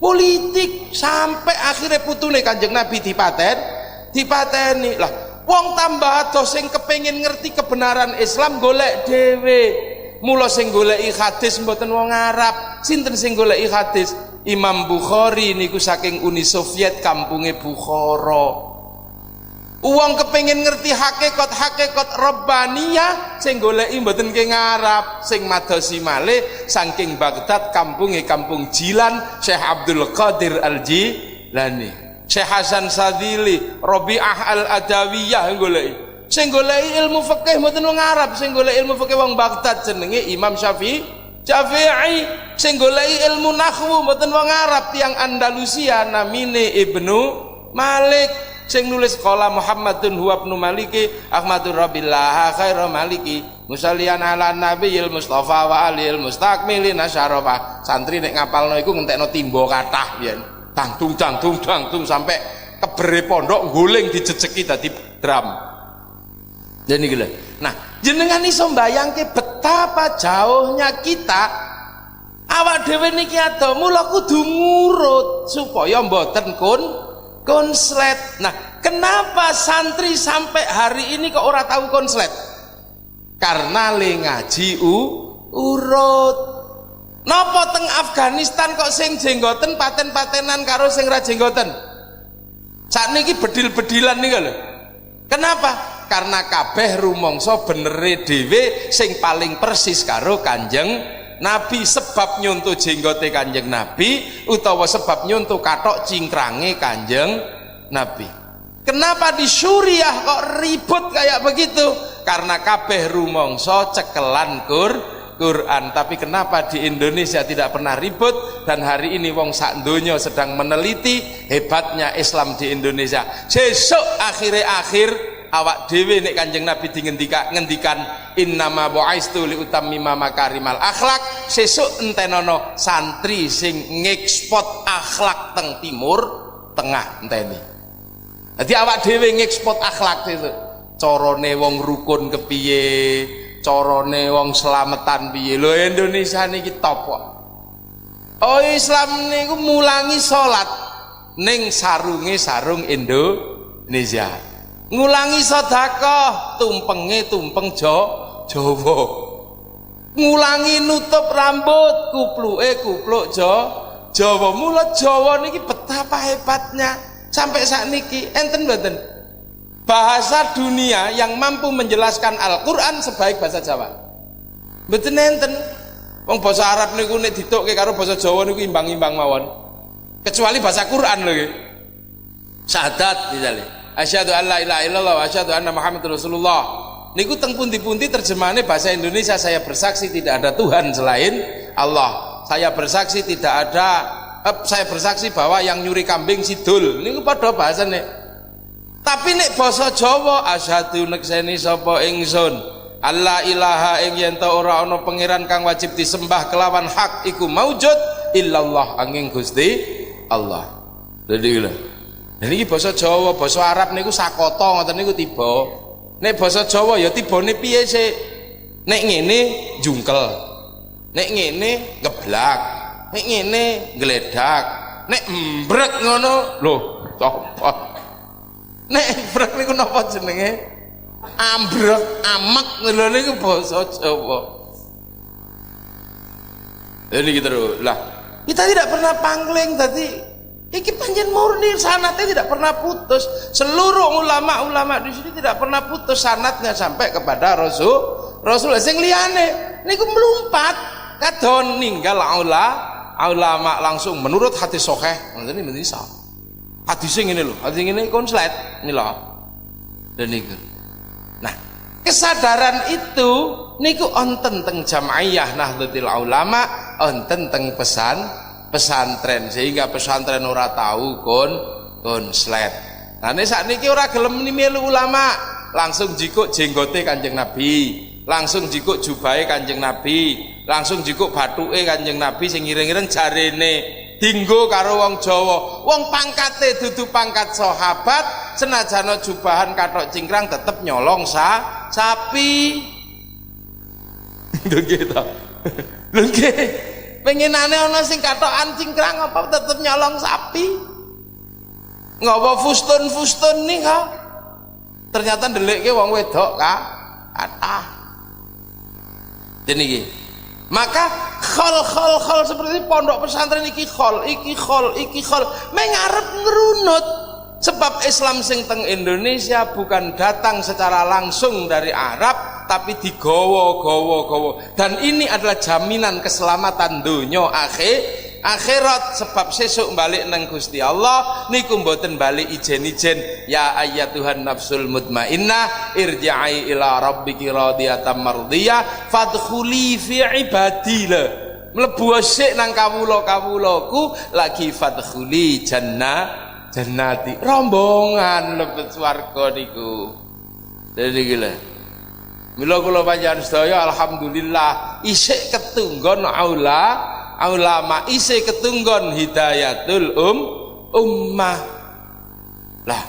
politik sampai akhirnya putune Kanjeng Nabi dipateni. Lah wong tambah ado sing kepengin ngerti kebenaran Islam golek dhewe. Mula sing goleki hadis mboten wong Arab. Sinten sing goleki hadis? Imam Bukhari niku saking Uni Soviet, kampunge Bukhara. Uang kepengin ngerti hakikat Rabbaniyah sing goleki mboten ke Arab, sing madosi malih saking Baghdad, kampung Jilan, Syekh Abdul Qadir Al-Jilani, Syekh Hasan Sadili, Rabi'ah Al-Adawiyah goleki. Sing goleki ilmu fikih mboten wong Arab, sing goleki ilmu fikih wong Baghdad jenenge Imam Syafi'i. Sing goleki ilmu nahwu mboten wong Arab, tiyang Andalusia namine Ibnu Malik. Sing nulis qala Muhammadun huwa ibnu Maliki Ahmadur Rabbillah khairu Maliki musallian ala nabiyil Mustafa wa alil mustakmilin asyarafa. Santri nek ngapalno iku ngentekno timba kathah yen. Dangdung sampai kebere pondok guling dijejeki dadi drum. Jadi gila. Nah, jenengan iso mbayangke betapa jauhnya kita awak dhewe niki ado mula kudu ngurut supaya mboten konslet. Nah, kenapa santri sampai hari ini kok ora tahu konslet? Karena le ngaji urut. Napa teng Afghanistan kok sing jenggoten paten-patenan karo sing ra jenggoten? Sakniki bedil-bedilan niku lho. Kenapa? Karena kabeh rumangsa benere dhewe sing paling persis karo Kanjeng Nabi, sebab nyonto jenggote Kanjeng Nabi utawa sebab nyonto kathok cingkrange Kanjeng Nabi. Kenapa di Suriah kok ribut kayak begitu? Karena kabeh rumangsa cekelan Quran. Tapi kenapa di Indonesia tidak pernah ribut? Dan hari ini wong sak donya sedang meneliti hebatnya Islam di Indonesia. Sesuk akhir awak dhewe nek Kanjeng Nabi ngendikan innama bu'aistu li utammima makarimal akhlak, sesuk entenono santri sing ngekspot akhlak teng timur tengah enteni. Dadi awak dhewe ngekspot akhlak sesuk. Carane wong rukun kepiye, carane wong slametan piye. Lho Indonesia niki top kok. Oh Islam niku mulangi salat ning sarunge sarung Indonesia. Ngulangi sedekah tumpenge tumpeng Jawa. Ngulangi nutup rambut kupluke kupluk Jawa. Mula Jawa niki betapa hebatnya sampai saat niki enten mboten bahasa dunia yang mampu menjelaskan Al-Qur'an sebaik bahasa Jawa. Mboten enten. Wong bahasa Arab niku nek ditukke karo bahasa Jawa niku imbang-imbang mawon. Kecuali bahasa Qur'an lho nggih. Syahadat misalnya. Asyhadu an la ilaha illallah wa asyhadu anna Muhammadar Rasulullah. Niku teng pundi-pundi terjemahane bahasa Indonesia, saya bersaksi tidak ada Tuhan selain Allah. Saya bersaksi bahwa yang nyuri kambing sidul. Niku padha bahasane. Tapi nek basa Jawa asyhadu nekseni sapa ingsun alla ilaha ing yen ta ora ana pangeran kang wajib disembah kelawan hak iku maujud illallah angin Gusti Allah. Dadi lho. Niki basa Jawa, basa Arab niku sakata ngoten niku tiba. Nek basa Jawa ya tibane piye sik? Nek ngene jungkel. Nek ngene ngeblak. Nek ngene gledak. Nek embrek ngono lho, sapa? Nek embrek niku napa jenenge? Ambrek, amek lho niku basa Jawa. Jadi gitu lah. Kita tidak pernah pangling tadi. Iki panjen murni sanatnya tidak pernah putus. Seluruh ulama-ulama di sini tidak pernah putus sanatnya sampai kepada Rasul. Sing liyane niku melumpat kadon ninggal ulama langsung menurut hadis sahih. Ngoten iki bisa. Hadis ngene lho, hadis ngene konslet ini lho. Dan niku. Nah, kesadaran itu niku onten teng Jamaiyah Nahdlatul Ulama, onten teng pesantren, sehingga pesantren ora tahu konslet. Nah ini saat ini ora gelem melu ulama, langsung jikuk jenggote Kanjeng Nabi, langsung jikuk jubahe Kanjeng Nabi, langsung jikuk batuke Kanjeng Nabi sing ireng-ireng jarene dinggo karo wong Jawa. Wong pangkate dudu pangkat sahabat, senajan jubahan kathok cingkrang tetep nyolong sapi. Lho nggih to. Lho nggih. Pengenane ana sing kathokan cingkrang apa tetep nyolong sapi. Nggawa fustun-fustun nih kok. Ternyata ndelikke wong wedok kathah. Dene iki. Maka khol seperti pondok pesantren iki khol mengarep ngerunut. Sebab Islam sing teng Indonesia bukan datang secara langsung dari Arab, tapi digowo. Dan ini adalah jaminan keselamatan dunya akhirat. Sebab sesuk balik nang Gusti Allah niku mboten balik ijen-ijen. Ya ayyatuhan nafsul mutmainnah irji'i ila rabbiki radiyatan mardiyah fadkhuli fi ibadi. Mlebu sik nang kawula-kawulaku lagi fadkhuli jannati rombongan lebet swarga niku. Dadi iki lho. Mila kula panjenengan sedaya alhamdulillah isih ketunggon ulama isih ketunggon hidayatul ummah. Lah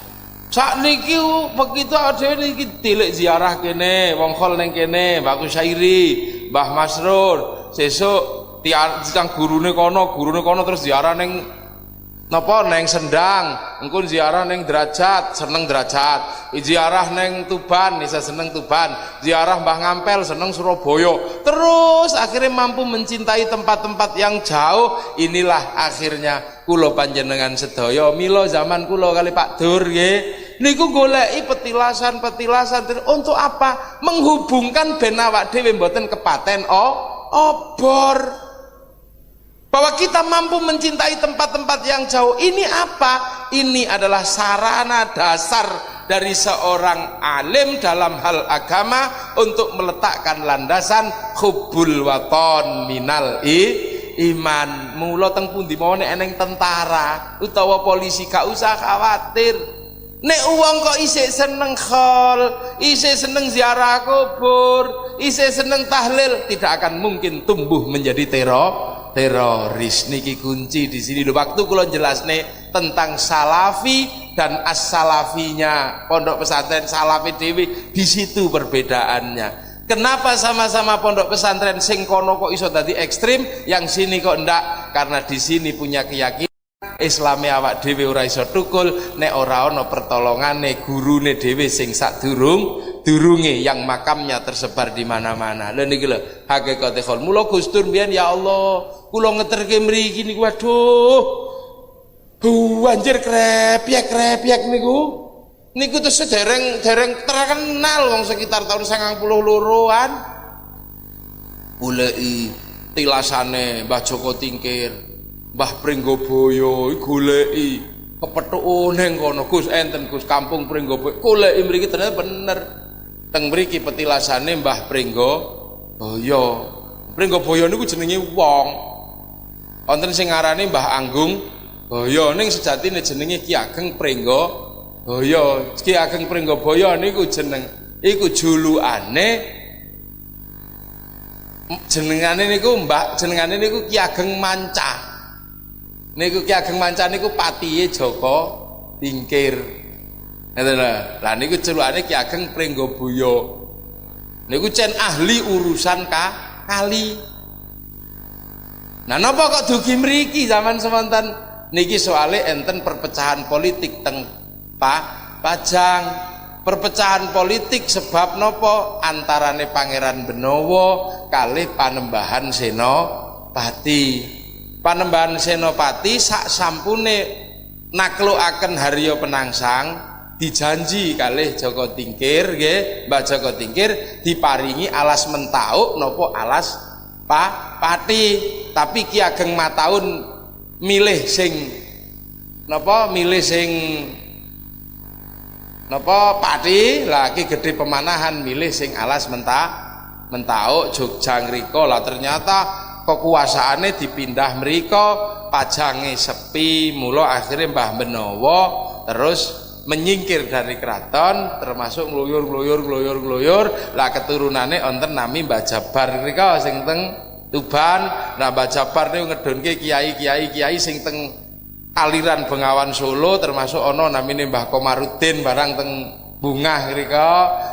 sakniki begitu dhewe niki dilek ziarah kene, wong khol ning kene, Mbah Kusyairi, Mbah Masrur, sesuk tiang gurune kono terus ziarah ning napa neng Sendang, engko ziarah neng Derajat, seneng Derajat, ziarah neng Tuban, bisa seneng Tuban, ziarah Mbah Ngampel, seneng Surabaya, terus akhirnya mampu mencintai tempat-tempat yang jauh. Inilah akhirnya kula panjenengan sedaya mila zaman kula kali Pak Dur nggih niku goleki petilasan untuk apa? Menghubungkan ben awak dhewe mboten kepaten obor. Bahwa kita mampu mencintai tempat-tempat yang jauh. Ini apa? Ini adalah sarana dasar dari seorang alim dalam hal agama untuk meletakkan landasan hubbul waton minal iman. Mula teng pundi mawon eneng tentara utawa polisi gak usah khawatir. Nek uang kok isih seneng khol, isih seneng ziarah kubur, isih seneng tahlil, tidak akan mungkin tumbuh menjadi teroris. Niki kunci di sini. Waktu kula jelasne tentang salafi dan as-salafinya pondok pesantren salafi dewi, di situ perbedaannya. Kenapa sama-sama pondok pesantren sing kono kok iso dadi ekstrim, yang sini kok ndak? Karena di sini punya keyakinan Islame awak dhewe ora iso tukul nek ora ana pertolongane gurune dhewe sing sadurunge yang makamnya tersebar di mana-mana. Lha niki lho hakikate khol. Mula Gus Dur mbiyen ya Allah, kula ngeterke mriki niku waduh. Anjir krepyek niku. Niku terus dereng terkenal wong sekitar tahun 92-an. Goleki tilasane Mbah Joko Tingkir, Mbah Pringgoboyo goleki kepethuk ning kono. Gus enten Gus kampung Pringgoboyo. Goleki mriki ternyata bener. Teng mriki petilasane Mbah Pringgoboyo. Pringgoboyo niku jenenge wong. Wonten sing ngarani Mbah Anggung Boyo, ning sejatine jenenge Ki Ageng Pringgoboyo. Ki Ageng Pringgoboyo niku iku julukane jenengane niku Ki Ageng Manca. Niku Ki Ageng Manca niku patihe Joko Tingkir. Ngoten lho. Lah niku celukane Ki Ageng Pringgoboyo. Niku cen ahli urusan kali. Nah napa kok dugi mriki zaman semonten niki soale enten perpecahan politik teng Pajang. Perpecahan politik sebab napa antarane Pangeran Benowo kalih Panembahan Senopati. Panembahan Senopati sak sampune naklukaken Harya Penangsang dijanji kalih Joko Tingkir nggih, Mbah Joko Tingkir diparingi alas mentauk napa alas pati. Tapi Ki Ageng Mataun milih sing pati. Lah Ki Gedhe Pemanahan milih sing alas mentauk Jogja ngrika. Lah ternyata kekuasaane dipindah mriko, Pajange sepi. Mula akhirnya Mbah Benowo terus menyingkir dari keraton, termasuk ngluyur. Lah keturunane wonten nami Mbah Jabar ngrika sing teng Tuban. Nah Mbah Japar niku ngedonke kiai sing teng aliran Bengawan Solo, termasuk ana namine Mbah Komarudin barang teng Bungah ngrika.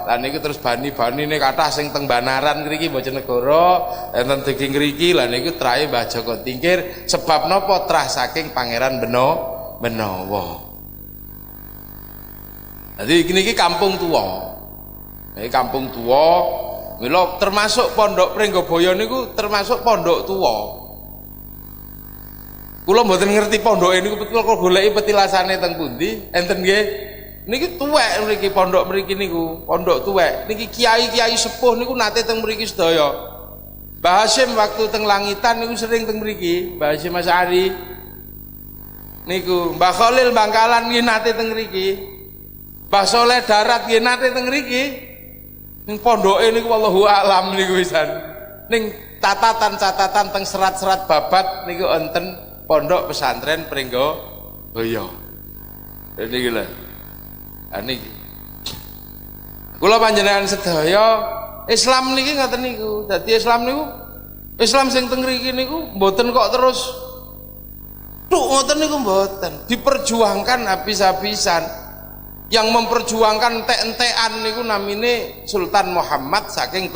Lah niku terus bani-banine kathah sing teng Banaran ngriki Bojonegoro, enten degi ngriki. Lah niku trahe Mbah Joko Tingkir sebab napa trah saking Pangeran Benawa. Jadi niki kampung tua. Ini kampung tua. Mila termasuk Pondok Pringgoboyo niku termasuk pondok tua. Kula mboten ngerti pondoke niku betul kok goleki petilasane teng pundi, enten nggih. Niki tuwek mriki pondok mriki niku, pondok tuwek. Niki kiai-kiai sepuh niku nate teng mriki sedaya. Mbah Hasyim waktu teng Langitan niku sering teng mriki, Mbah Hasyim Asy'ari. Niku Mbah Khalil Bangkalan nggih nate teng mriki. Mbah Soleh Darat nggih nate teng mriki. Ning pondoke niku wallahu a'lam niku wisan. Ning catatan-catatan teng serat-serat babat niku enten Pondok Pesantren Pringgoboyo. Niki lho. Niki. Kula panjenengan sedaya Islam niki ngoten niku. Dadi Islam niku Islam sing teng mriki niku mboten kok terus tuk ngoten niku mboten. Diperjuangkan habis-habisan. Yang memperjuangkan entek-entekan niku namine Sultan Muhammad saking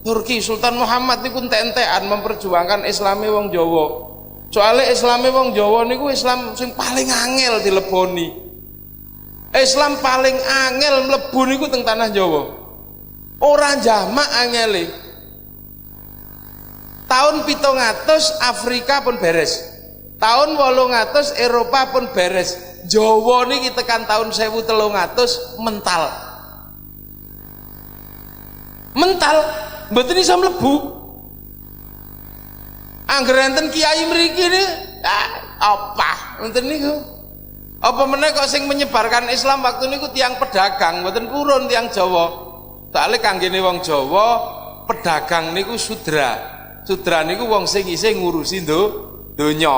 Turki. Sultan Muhammad niku entek-entekan memperjuangkan Islame wong Jawa. Soale Islame wong Jawa niku Islam sing paling angel dileboni. Islam paling angel mlebu niku teng tanah Jawa. Ora jamak angele. Tahun 700 Afrika pun beres. Tahun 800 Eropa pun beres. Jawa niki tekan tahun 1300 mental. Mental mboten iso mlebu. Angger enten kiai mriki niku apa ngoten niku. Apa meneh kok sing menyebarkan Islam waktu niku tiang pedagang, mboten purun tiang Jawa. Soale kanggene wong Jawa, pedagang niku sudra. Sudra niku wong sing isih ngurusi donya.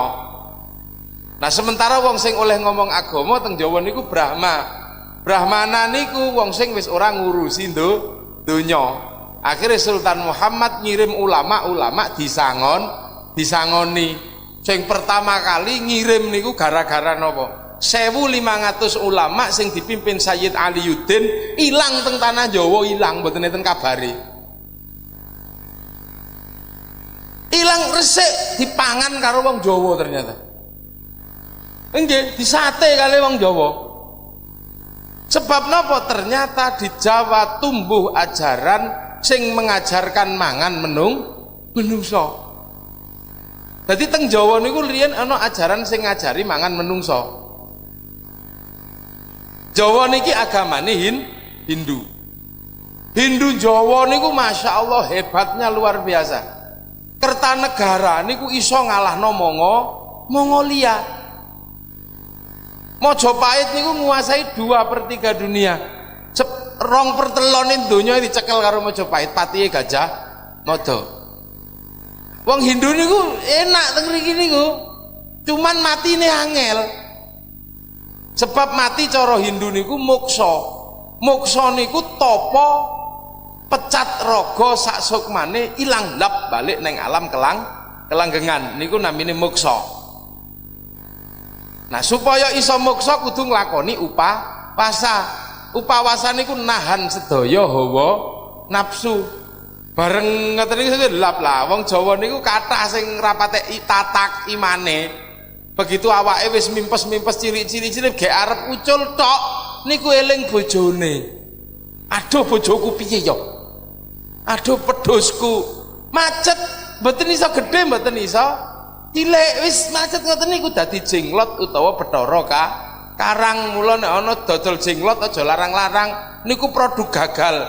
Nah sementara wong sing oleh ngomong agama teng Jawa niku Brahma. Brahmana niku wong sing wis ora ngurusi donya. Akhirnya Sultan Muhammad ngirim ulama-ulama disangoni. Sing pertama kali ngirim niku gara-gara napa? 1500 ulama sing dipimpin Sayyid Aliyuddin ilang teng tanah Jawa, ilang mboten enten kabare. Ilang resik dipangan karo wong Jawa ternyata. Nggih, disate kali wong Jawa. Sebab napa? Ternyata di Jawa tumbuh ajaran sing mengajarkan mangan menungso. Dadi teng Jawa niku riyen ana ajaran sing ngajari mangan menungso. Jawa niki agamane Hindu. Hindu Jawa niku Masya Allah hebatnya luar biasa. Kertanegara niku iso ngalahno Mongolia. Mojopahit niku menguasai 2/3 dunia. 2/3 donya dicekel karo Mojopahit, patihe Gajah Mada. Wong Hindu niku enak teng mriki niku. Cuman matine angel. Sebab mati cara Hindu niku moksa. Moksa niku tapa pecat raga sak sukmane ilang lap balik neng alam kelanggengan. Niku namine moksa. Nah supaya iso moksa kudu nglakoni upawasa. Upawasa niku nahan sedaya hawa nafsu. Bareng ngoten niku lap lah. Wong Jawa niku kathah sing rapate tatak imane. Begitu awake wis mimpes-mimpes cilik-cilik gek arep ucul tok niku eling bojone. Aduh bojoku piye ya? Aduh pedhosku. Macet mboten iso gedhe mboten iso cilik wis macet ngoten niku dadi jenglot utawa Bathara Karang. Mula nek ana dodol jenglot aja larang-larang niku produk gagal.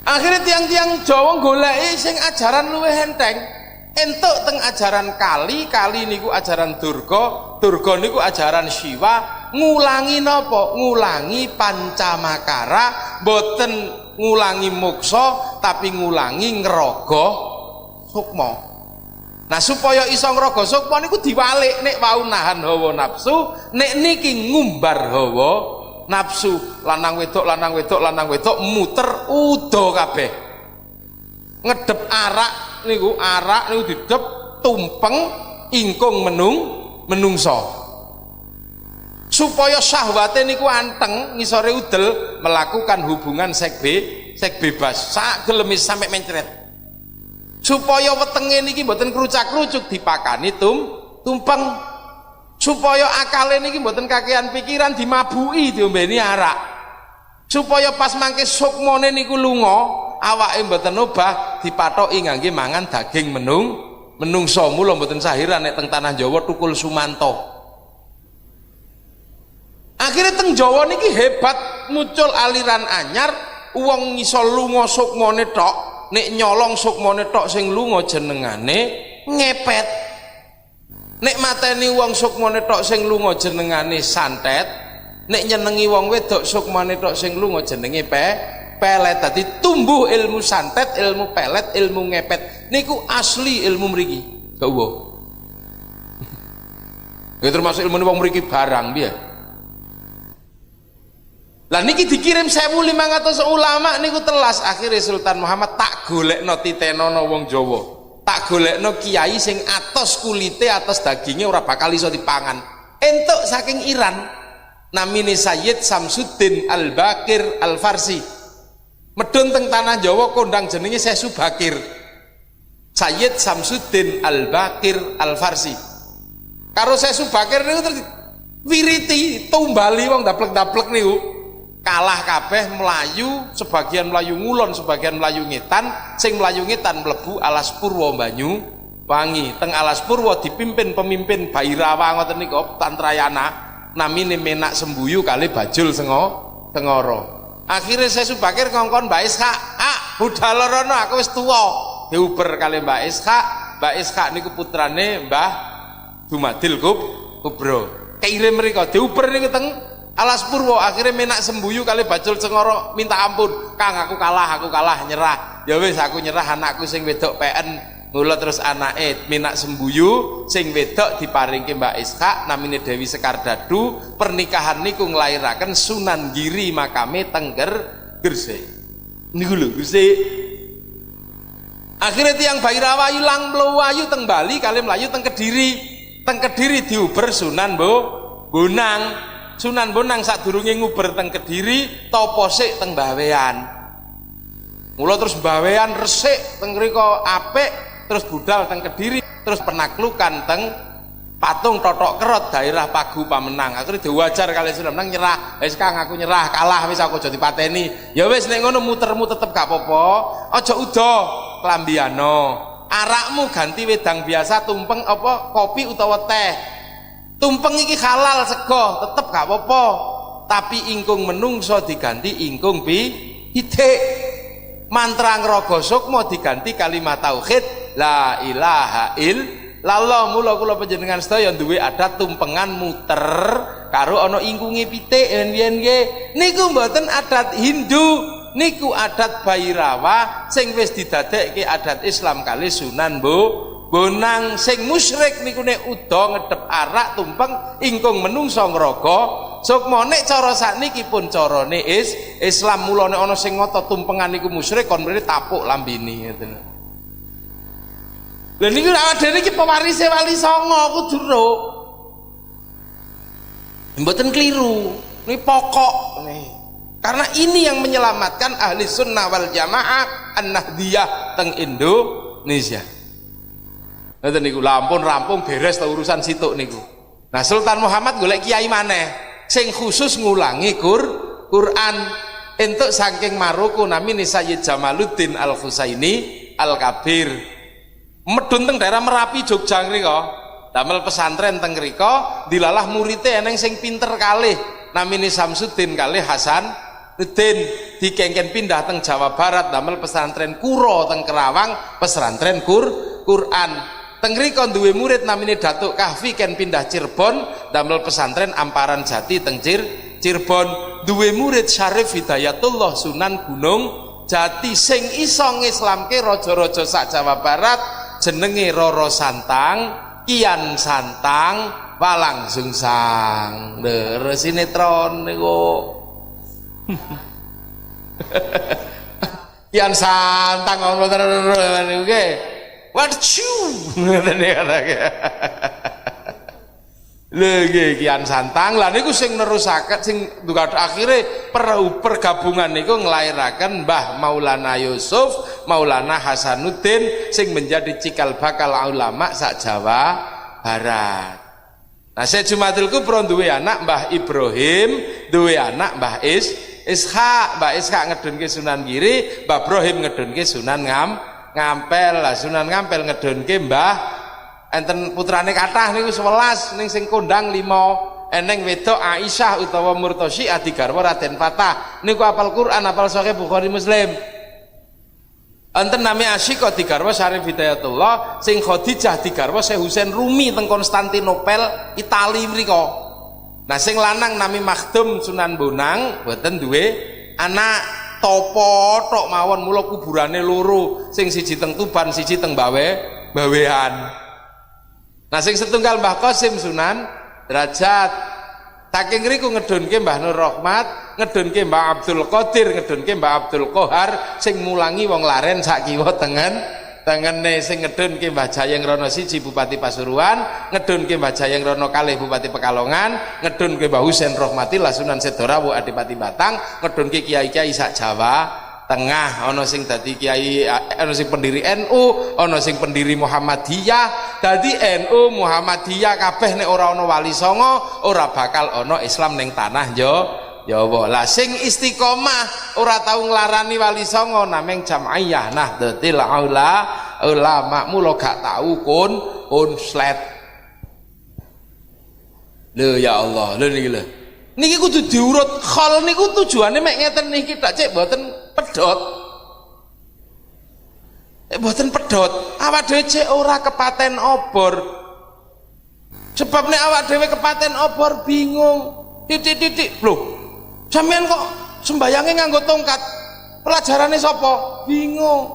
Akhirnya tiang-tiang Jawa goleki sing ajaran luwih enteng. Entuk teng ajaran Kali niku ajaran Durga niku ajaran Siwa. Ngulangi napa? Ngulangi Pancamakara, boten ngulangi moksa tapi ngulangi ngraga sukma. Nah supaya iso ngraga sukma niku diwalik, nek wau nahan hawa nafsu, nek niki ngumbar hawa nafsu lanang wedok muter udo kabeh ngedep arak niku didep tumpeng ingkung menungso supaya syahwate niku anteng ngisore udel melakukan hubungan seks bebas sak gelem sampai mencret supaya wetenge niki mboten krucak-krucuk dipakani tumpeng supaya akale niki mboten kakean pikiran dimabuki diombeni arak supaya pas mangke sukmane niku lunga awake mboten obah dipathoki ngangge mangan daging menungso mula mboten sahiran nek teng tanah Jawa tukul sumanto akhirnya teng Jawa niki hebat muncul aliran anyar wong iso lunga sukmane tok nek nyolong sukmane tok sing lunga jenengane ngepet nek mateni wong sukmane tok sing lunga jenengane santet nek nyenengi wong wedok sukmane tok sing lunga jenenge pelet dadi tumbuh ilmu santet ilmu pelet ilmu ngepet niku asli ilmu mriki gak uwo ya termasuk ilmu wong mriki barang piye lah niki dikirim 1500 ulama niku telas akhirnya Sultan Muhammad tak golekno titenono wong Jawa tak golekno kiai sing atos kulite atos dagingnya ora bakal iso dipangan entuk saking Iran namine Sayyid Samsuddin Al-Bakir Al-Farsi medun teng tanah Jawa kondang jenenge Syekh Subakir Sayyid Samsuddin Al-Bakir Al-Farsi karo Syekh Subakir niku terus wiriti tumbali wong daplek-daplek niku kalah kabeh melayu sebagian melayu ngulon sebagian melayu ngetan sing melayu ngetan mlebu Alas Purwo Banyu Wangi teng Alas Purwo dipimpin pemimpin Bhairawa ngoten niku Tantrayana namine Menak Sembuyu kali Bajul Sengoro akhirnya saya Subakir ngongkon Mbak Ishak budal rono aku wis tuwa diuber kali Mbak Ishak niku putrane Mbah Dumadil Kubro kirim mriko diuber niku teng Alas Purwo akhirnya Menak Sembuyu kali Bajul Sengoro minta ampun Kang aku kalah nyerah ya wis aku nyerah anakku sing wedok PN mula terus anake Menak Sembuyu sing wedok diparingke Mbak Ishak namine Dewi Sekar Dadu pernikahan niku nglairaken Sunan Giri makame Tengger Gresik niku lho Gresik akhirnya tiang Bhairawa ilang mlayu teng Bali kali mlayu teng Kediri diuber Sunan Bonang Sunan Bonang sadurunge nguber teng Kediri topo sik teng Bawean mula terus Bawean resik teng mriko apik terus budal teng Kediri terus penaklukan teng Patung Totok Kerot daerah Pagu Pamenang akhirnya diwajar kali Sunan Bonang nyerah wis Kang aku nyerah kalah wis aku aja dipateni ya wis nek ngono muter-mu tetep gak apa-apa aja udo klambiano arakmu ganti wedang biasa tumpeng apa kopi utawa teh tumpeng iki halal sego tetep gak apa-apa tapi ingkung menungso diganti ingkung pitik mantra ngraga sukma diganti kalimat tauhid la ilaha illallah mula kula panjenengan sedaya duwe adat tumpengan muter karo ana ingkunge pitik yen nggih niku mboten adat Hindu niku adat Bhairawa sing wis didadekke adat Islam kali Sunan Bonang sing musyrik niku nek uda ngedep arak tumpeng ingkung menungso ngraga sukma nek cara sakniki pun carane Islam mula nek ana sing ngoto tumpengan niku musyrik kon mrene tapuk lambene ngoten lha niku awake dhewe iki pewarise Wali Songo kudu ro mboten kliru ini pokok nih karena ini yang menyelamatkan ahli sunnah wal jamaah an-nahdiyah teng Indonesia. Ngoten niku lampun rampung beres ta urusan situk niku. Nah Sultan Muhammad golek kiai maneh sing khusus ngulangi Quran entuk saking Maroko namine Sayyid Jamaluddin Al-Husaini Al-Kabir. Medun teng daerah Merapi Jogja ngrika. Damel pesantren teng ngrika dilalah muridé eneng sing pinter kalih namine Samsuddin kalih Hasanuddin dikengken pindah teng Jawa Barat damel pesantren Kuro teng Kerawang pesantren Quran. Tengriko duwe murid namine Datuk Kahfi ken pindah Cirebon damel pesantren Amparan Jati teng Cirebon duwe murid Syarif Hidayatullah Sunan Gunung Jati sing iso ngislamke raja-raja sak Jawa Barat jenenge Roro Santang Kian Santang Walang Sungsang sinetron niku Kian Santang ngono niku nggih. Waduh, ngoten iki. Lha nggih Kian Santang lah niku sing nerusaken sing akhire pergabungan niku nglairaken Mbah Maulana Yusuf, Maulana Hasanuddin sing menjadi cikal bakal ulama sak Jawa Barat. Nah, Syekh Jumadil Kubro duwe anak Mbah Ibrahim, duwe anak Mbah Ishaq. Mbah Ishaq ngedunke Sunan Giri, Mbah Ibrahim ngedunke Sunan Ngampel. Lah Sunan Ngampel ngedunke Mbah enten putrane kathah niku 11 ning sing kondang 5 eneng wedok Aisyah utawa Murtosi adigarwa Raden Fatah niku apal Quran apal Sahih Bukhari Muslim. Enten nami Asyika digarwa Syarif Hidayatullah, sing Khadijah digarwa Syekh Husain Rumi teng Konstantinopel Itali mriko. Nah sing lanang nami Makhdum Sunan Bonang boten duwe anak, topo tok mawon, mula kuburane loro, sing siji teng Tuban siji teng Bawean. Nah sing setunggal Mbah Qasim Sunan Derajat. Saking riku ngedunke Mbah Nur Rahmat, ngedunke Mbah Abdul Qadir, ngedunke Mbah Abdul Qahar sing mulangi wong laren sak kiwa tengene, sing ngedunke Mbah Jayeng Rono siji Bupati Pasuruan, ngedunke Mbah Jayeng Rono kalih Bupati Pekalongan, ngedunke Mbah Husain Rahmatillah Sunan Sedorawu Adipati Batang, ngedunke kiai-kiai sak Jawa Tengah, ana sing dadi kiai, ana sing pendiri NU, ana sing pendiri Muhammadiyah. Dadi NU Muhammadiyah kabeh nek ora ana Wali Songo ora bakal ana Islam ning tanah Jawa. Lah sing istiqomah ora tau nglarani Wali Songo namung Jam'iyah Nahdlatul Ulama, mula gak tau konslet. Lho ya Allah, lho niki lho. Niki kudu diurut khol niku tujuane mek ngeten niki tak cek mboten pedhot. Mboten pedhot. Awak dhewe cek ora kepaten obor. Sebab nek awak dhewe kepaten obor bingung. Titik-titik. Lho, sampean kok sembayange nganggo tongkat? Pelajarane sapa? Bingung.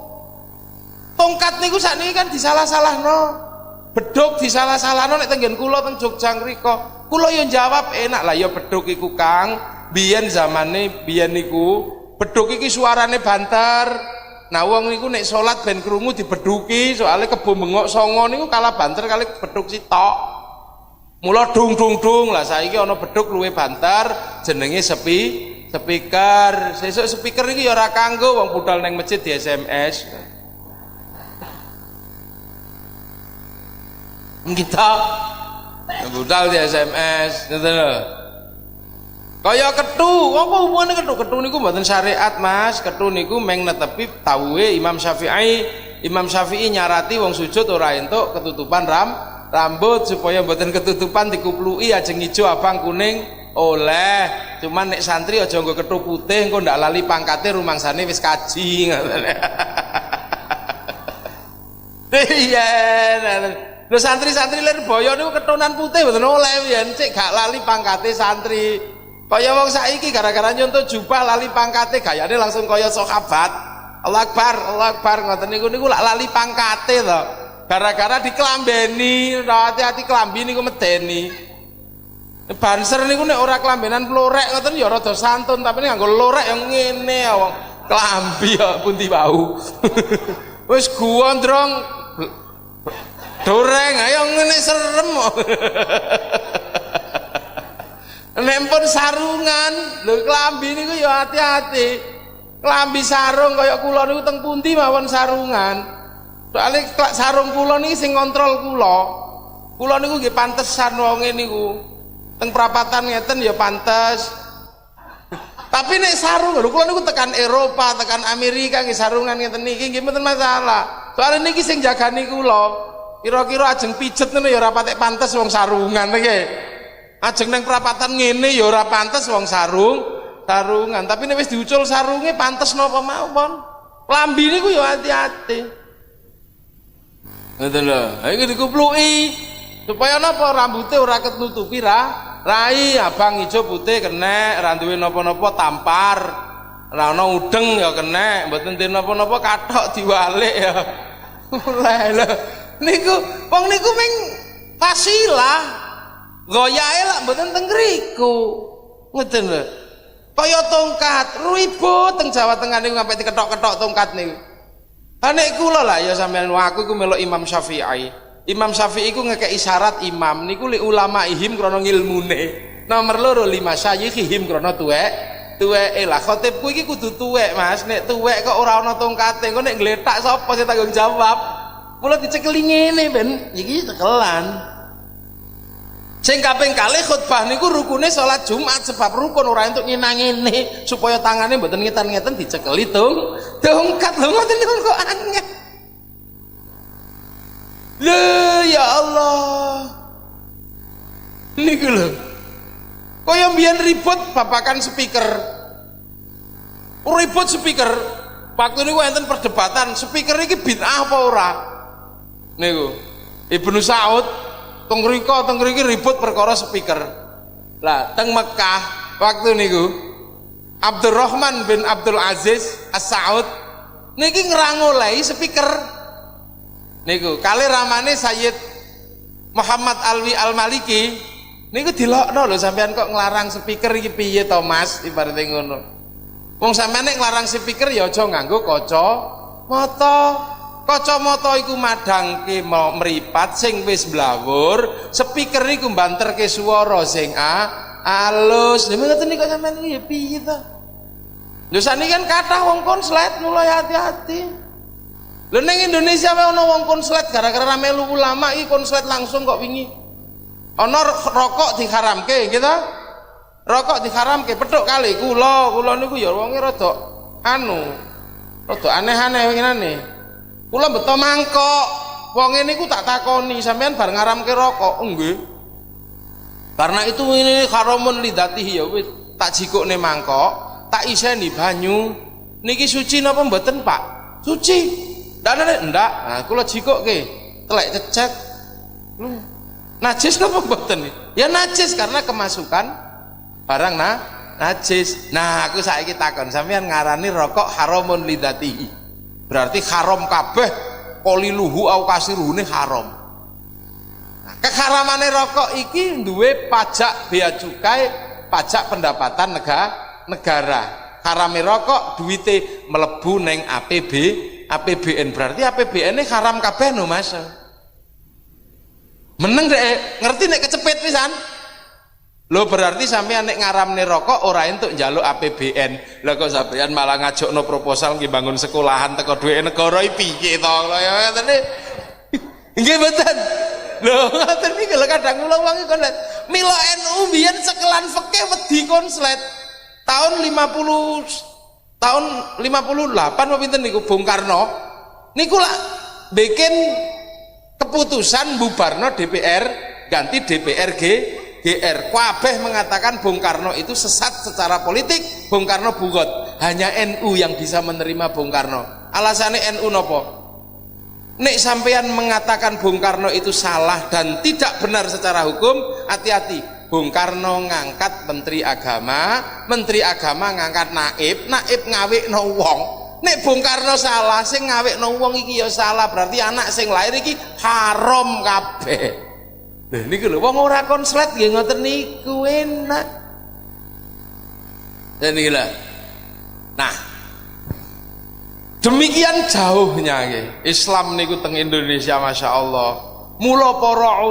Tongkat niku sakniki kan disalah-salahno. Bedhug disalah-salahno nek tenggen kula teng Jogja mriko. Kula yo jawab enak lah ya bedhug iku Kang. Biyen zamane biyen niku bedhug iki suarane banter. Nah wong niku nek salat ben krungu dibedhuki, soalnya kebo bengok songo niku kalah banter kali bedhug sitok. Mula dung dung dung lah saiki ana bedhug luwe banter jenenge speaker. Sesuk speaker iki ya ora kanggo wong budal nang masjid di SMS. Kita budal di SMS ngoten lho. Kaya kethu, apa hubungane kethu? Kethu niku mboten syariat, Mas. Kethu niku meng netepi tawuhe Imam Syafi'i. Imam Syafi'i nyarati wong sujud ora entuk ketutupan rambut supaya mboten ketutupan dikupluki ajeng ijo abang kuning oleh. Cuman nek santri aja nggo kethu putih engko ndak lali pangkate rumangsane wis kaji ngoten. Iya. Lho santri-santri lir boyo niku ketunan putih mboten oleh yen cek gak lali pangkate santri. Kaya wong saiki gara-gara nyontoh jubah lali pangkate gayane langsung kaya sahabat. Allahu Akbar ngoten niku lak lali pangkate to. Gara-gara diklambeni, hati-hati klambi niku medeni. Banser niku nek ora klambenan plorek ngoten ya rada santun, tapi nek nganggo lorek yang ngene wong klambi ya pundi wau. Wis gondrong doreng ayo ngene serem kok. Nek pun sarungan, lho klambi niku ya hati-hati. Klambi sarung kaya kula niku teng pundi mawon sarungan. Soale sarung kula niki sing ngontrol kula. Kula niku nggih pantesan wonge niku. Teng perapatan ngeten ya pantes. Tapi nek sarung lho kula niku tekan Eropa, tekan Amerika nggih sarungan ngeten niki nggih mboten masalah. Soale niki sing jagani kula. Kira-kira ajeng pijet ngono ya ora patek pantes wong sarungan nggih. Ajeng nang perapatan ngene ya ora pantes wong sarungan, tapi nek wis diucul sarunge pantes napa mawon. Klambi niku ya hati-hati. Ngoten lho. Ha iki dikupluki supaya napa rambute ora ketutupi rai, abang ijo putih kenek, ra duwe napa-napa tampar. Ora ana udeng ya kenek, mboten ten napa-napa kathok diwalik ya. Lha niku wong niku ming wasilah. Goyahe lak mboten teng ngriku. Ngoten lho. kaya tongkat ribut teng Jawa Tengah niku sampai diketok-ketok tongkat niku. Nek kula lah ya sampean aku iku melok Imam Syafi'i. Imam Syafi'i iku ngekeki syarat imam niku li ulama ihim krana ngilmune. Nomor 2 lima syayikhihim krana tuweke lah khatibku iki kudu tuwek Mas. Nek tuwek kok ora ana tongkate engko nek ngletak sapa sing tanggung jawab? Kula dicekeli ngene ben iki cekelan. Sing kaping kalih khutbah niku rukune salat Jumat sebab rukun ora entuk nginang-ngene supaya tangane mboten ngetan-ngeten dicekeli tongkat lho ngoten niku kok angel. Lho ya Allah. Niku lho. Kaya mbiyen ribut babakan speaker. Ribut speaker. Waktu niku enten perdebatan speaker iki bid'ah apa ora. Niku Ibnu Saud teng mriki ribut perkara speaker. Lah teng Mekah waktu niku Abdurrahman bin Abdul Aziz As-Saud niki ngrangolai speaker. Niku kali ramane Sayyid Muhammad Alwi Al-Maliki niku dilokno lho sampean kok nglarang speaker iki piye to Mas ibarate ngono. Wong sampean nek nglarang speaker ya aja nganggo kacamata. Kacamata iku madangke mripat sing wis blawur, speaker iku mbanterke swara sing alus. Lha ngoten niku sampean iki piye to? Lho saniki kan kathah wong konslet mulai hati-hati. Lho ning Indonesia wae ana wong konslet gara-gara melu ulama iki konslet langsung kok wingi. Ana rokok diharamke gitu. Rokok diharamke petuk kali kula niku ya wonge rada rada aneh-aneh winginane. Kula beto mangkok, wong niku tak takoni, sampean bar ngaramke rokok, nggih. Karena itu ini haramun lidatihi ya wis, tak jikukne mangkok, tak iseni banyu. Niki suci napa mboten, Pak? Suci. Ndak. Nah, kula jikukke, telek cecek. Najis napa mboten? Ya najis karena kemasukan barang najis. Nah, aku saiki takon, sampean ngarani rokok haramun lidatihi. Berarti haram kabeh qaliluhu au kasiruhune haram. Nah, keharamane rokok iki duwe pajak bea cukai, pajak pendapatan negara. Harame rokok duwite mlebu ning APBN. Berarti APBN-e haram kabeh no Mas. Meneng dek, ngerti nek kecepet pisan. Lho berarti sampean nek ngaramne rokok ora entuk njaluk APBN. Lah kok sampean malah ngajokno proposal nggih bangun sekolahan teko dhuwit negara iki piye to kaya ngoten iki. Nggih mboten. Lho ngoten iki lho kadang kula wong iki konslet. Mila NU mbiyen sekelan fikih wedi konslet. Tahun 58 apa pinten niku Bung Karno niku lak bikin keputusan bubarno DPR ganti DPRG GR. Kabeh mengatakan Bung Karno itu sesat secara politik. Bung Karno bugot. Hanya NU yang bisa menerima Bung Karno. Alasannya NU nopo? Nek sampean mengatakan Bung Karno itu salah dan tidak benar secara hukum, hati-hati. Bung Karno ngangkat Menteri Agama ngangkat naib ngawikno wong. Nek Bung Karno salah, sing ngawikno wong iki ya salah. Berarti anak sing lahir iki haram kabeh. Lha niku lho wong ora konslet nggih ngoten niku enak. Dan inilah. Nah, demikian jauhnya nggih Islam niku teng Indonesia Masya Allah. Mula para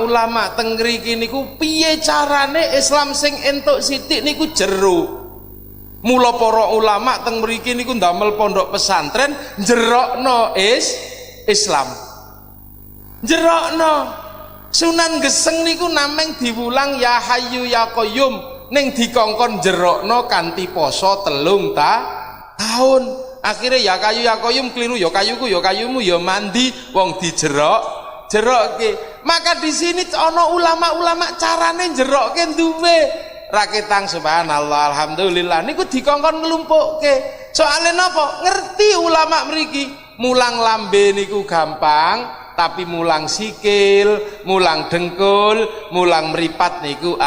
ulama teng mriki niku piye carane Islam sing entuk sithik niku jero. Mula para ulama teng mriki niku ndamel pondok pesantren jerokno Islam. Jerokno Sunan Geseng niku nameng diwulang ya Hayyu ya Qayyum ning dikongkon jerokno kanthi poso 3 tahun. Akhirnya ya kayu ya Qayyum keliru, ya kayuku ya kayumu ya mandi wong dijerokke. Maka di sini ana ulama-ulama carane jerokke duwe raketang subhanallah alhamdulillah niku dikongkon nglumpukke. Soale napa? Ngerti ulama mriki mulang lambe niku gampang. Tapi mulang sikil, mulang dengkul, mulang meripat niku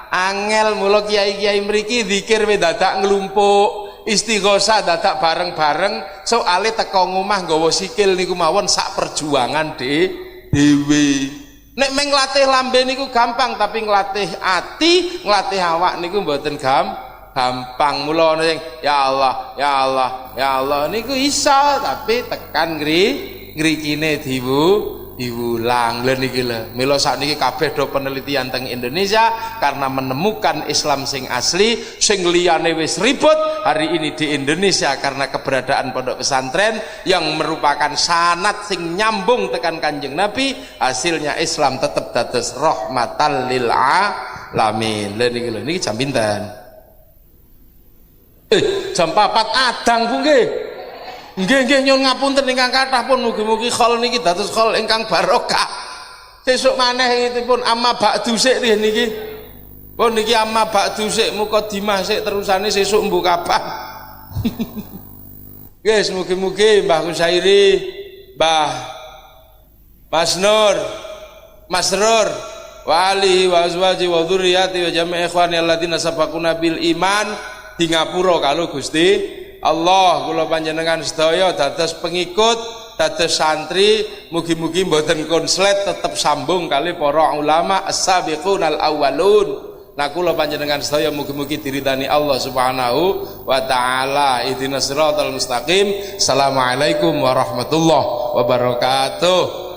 angel. Mula kiai-kiai mriki zikir we dadak nglumpuk, istighosah dadak bareng-bareng. Soale teko ngomah nggawa sikil niku mawon sak perjuangan dhewe. Nek meng nglatih lambe niku gampang, tapi nglatih ati, nglatih awak niku mboten gampang. Mula ana sing ya Allah, ya Allah, ya Allah niku iso tapi tekan ngrikine diulang. Lha niki lho. Mila sakniki kabeh do penelitian teng Indonesia karena menemukan Islam sing asli, sing liyane wis ribut. Hari ini di Indonesia karena keberadaan pondok pesantren yang merupakan sanad sing nyambung tekan Kanjeng Nabi, hasilnya Islam tetap dados rahmatan lil alamin. Lha niki lho, niki jam pinten? Jam 4 adang Bu nggih. Nggih nyuwun ngapunten ingkang kathah pun mugi-mugi khol niki dados khol ingkang barokah. Sesuk maneh pun amma ba'du sik niki. Pun niki amma ba'du sik mukadimah sik terusane sesuk mbuh kapan. Guys, mugi-mugi Mbah Kusairi, Mbah Mas Nur, Mas Rur, wa alihi wa azwaji wa dzurriyyati wa jami'i ikhwani alladzina sabaquna bil iman di ngapura kalau Gusti Allah. Kula panjenengan sedaya dados pengikut, dados santri, mugi-mugi mboten konslet tetep sambung kali para ulama as-sabiqunal awwalun. Nah kula panjenengan sedaya mugi-mugi diridani Allah Subhanahu wa taala. Ihdinas siratal mustaqim. Assalamualaikum warahmatullahi wabarakatuh.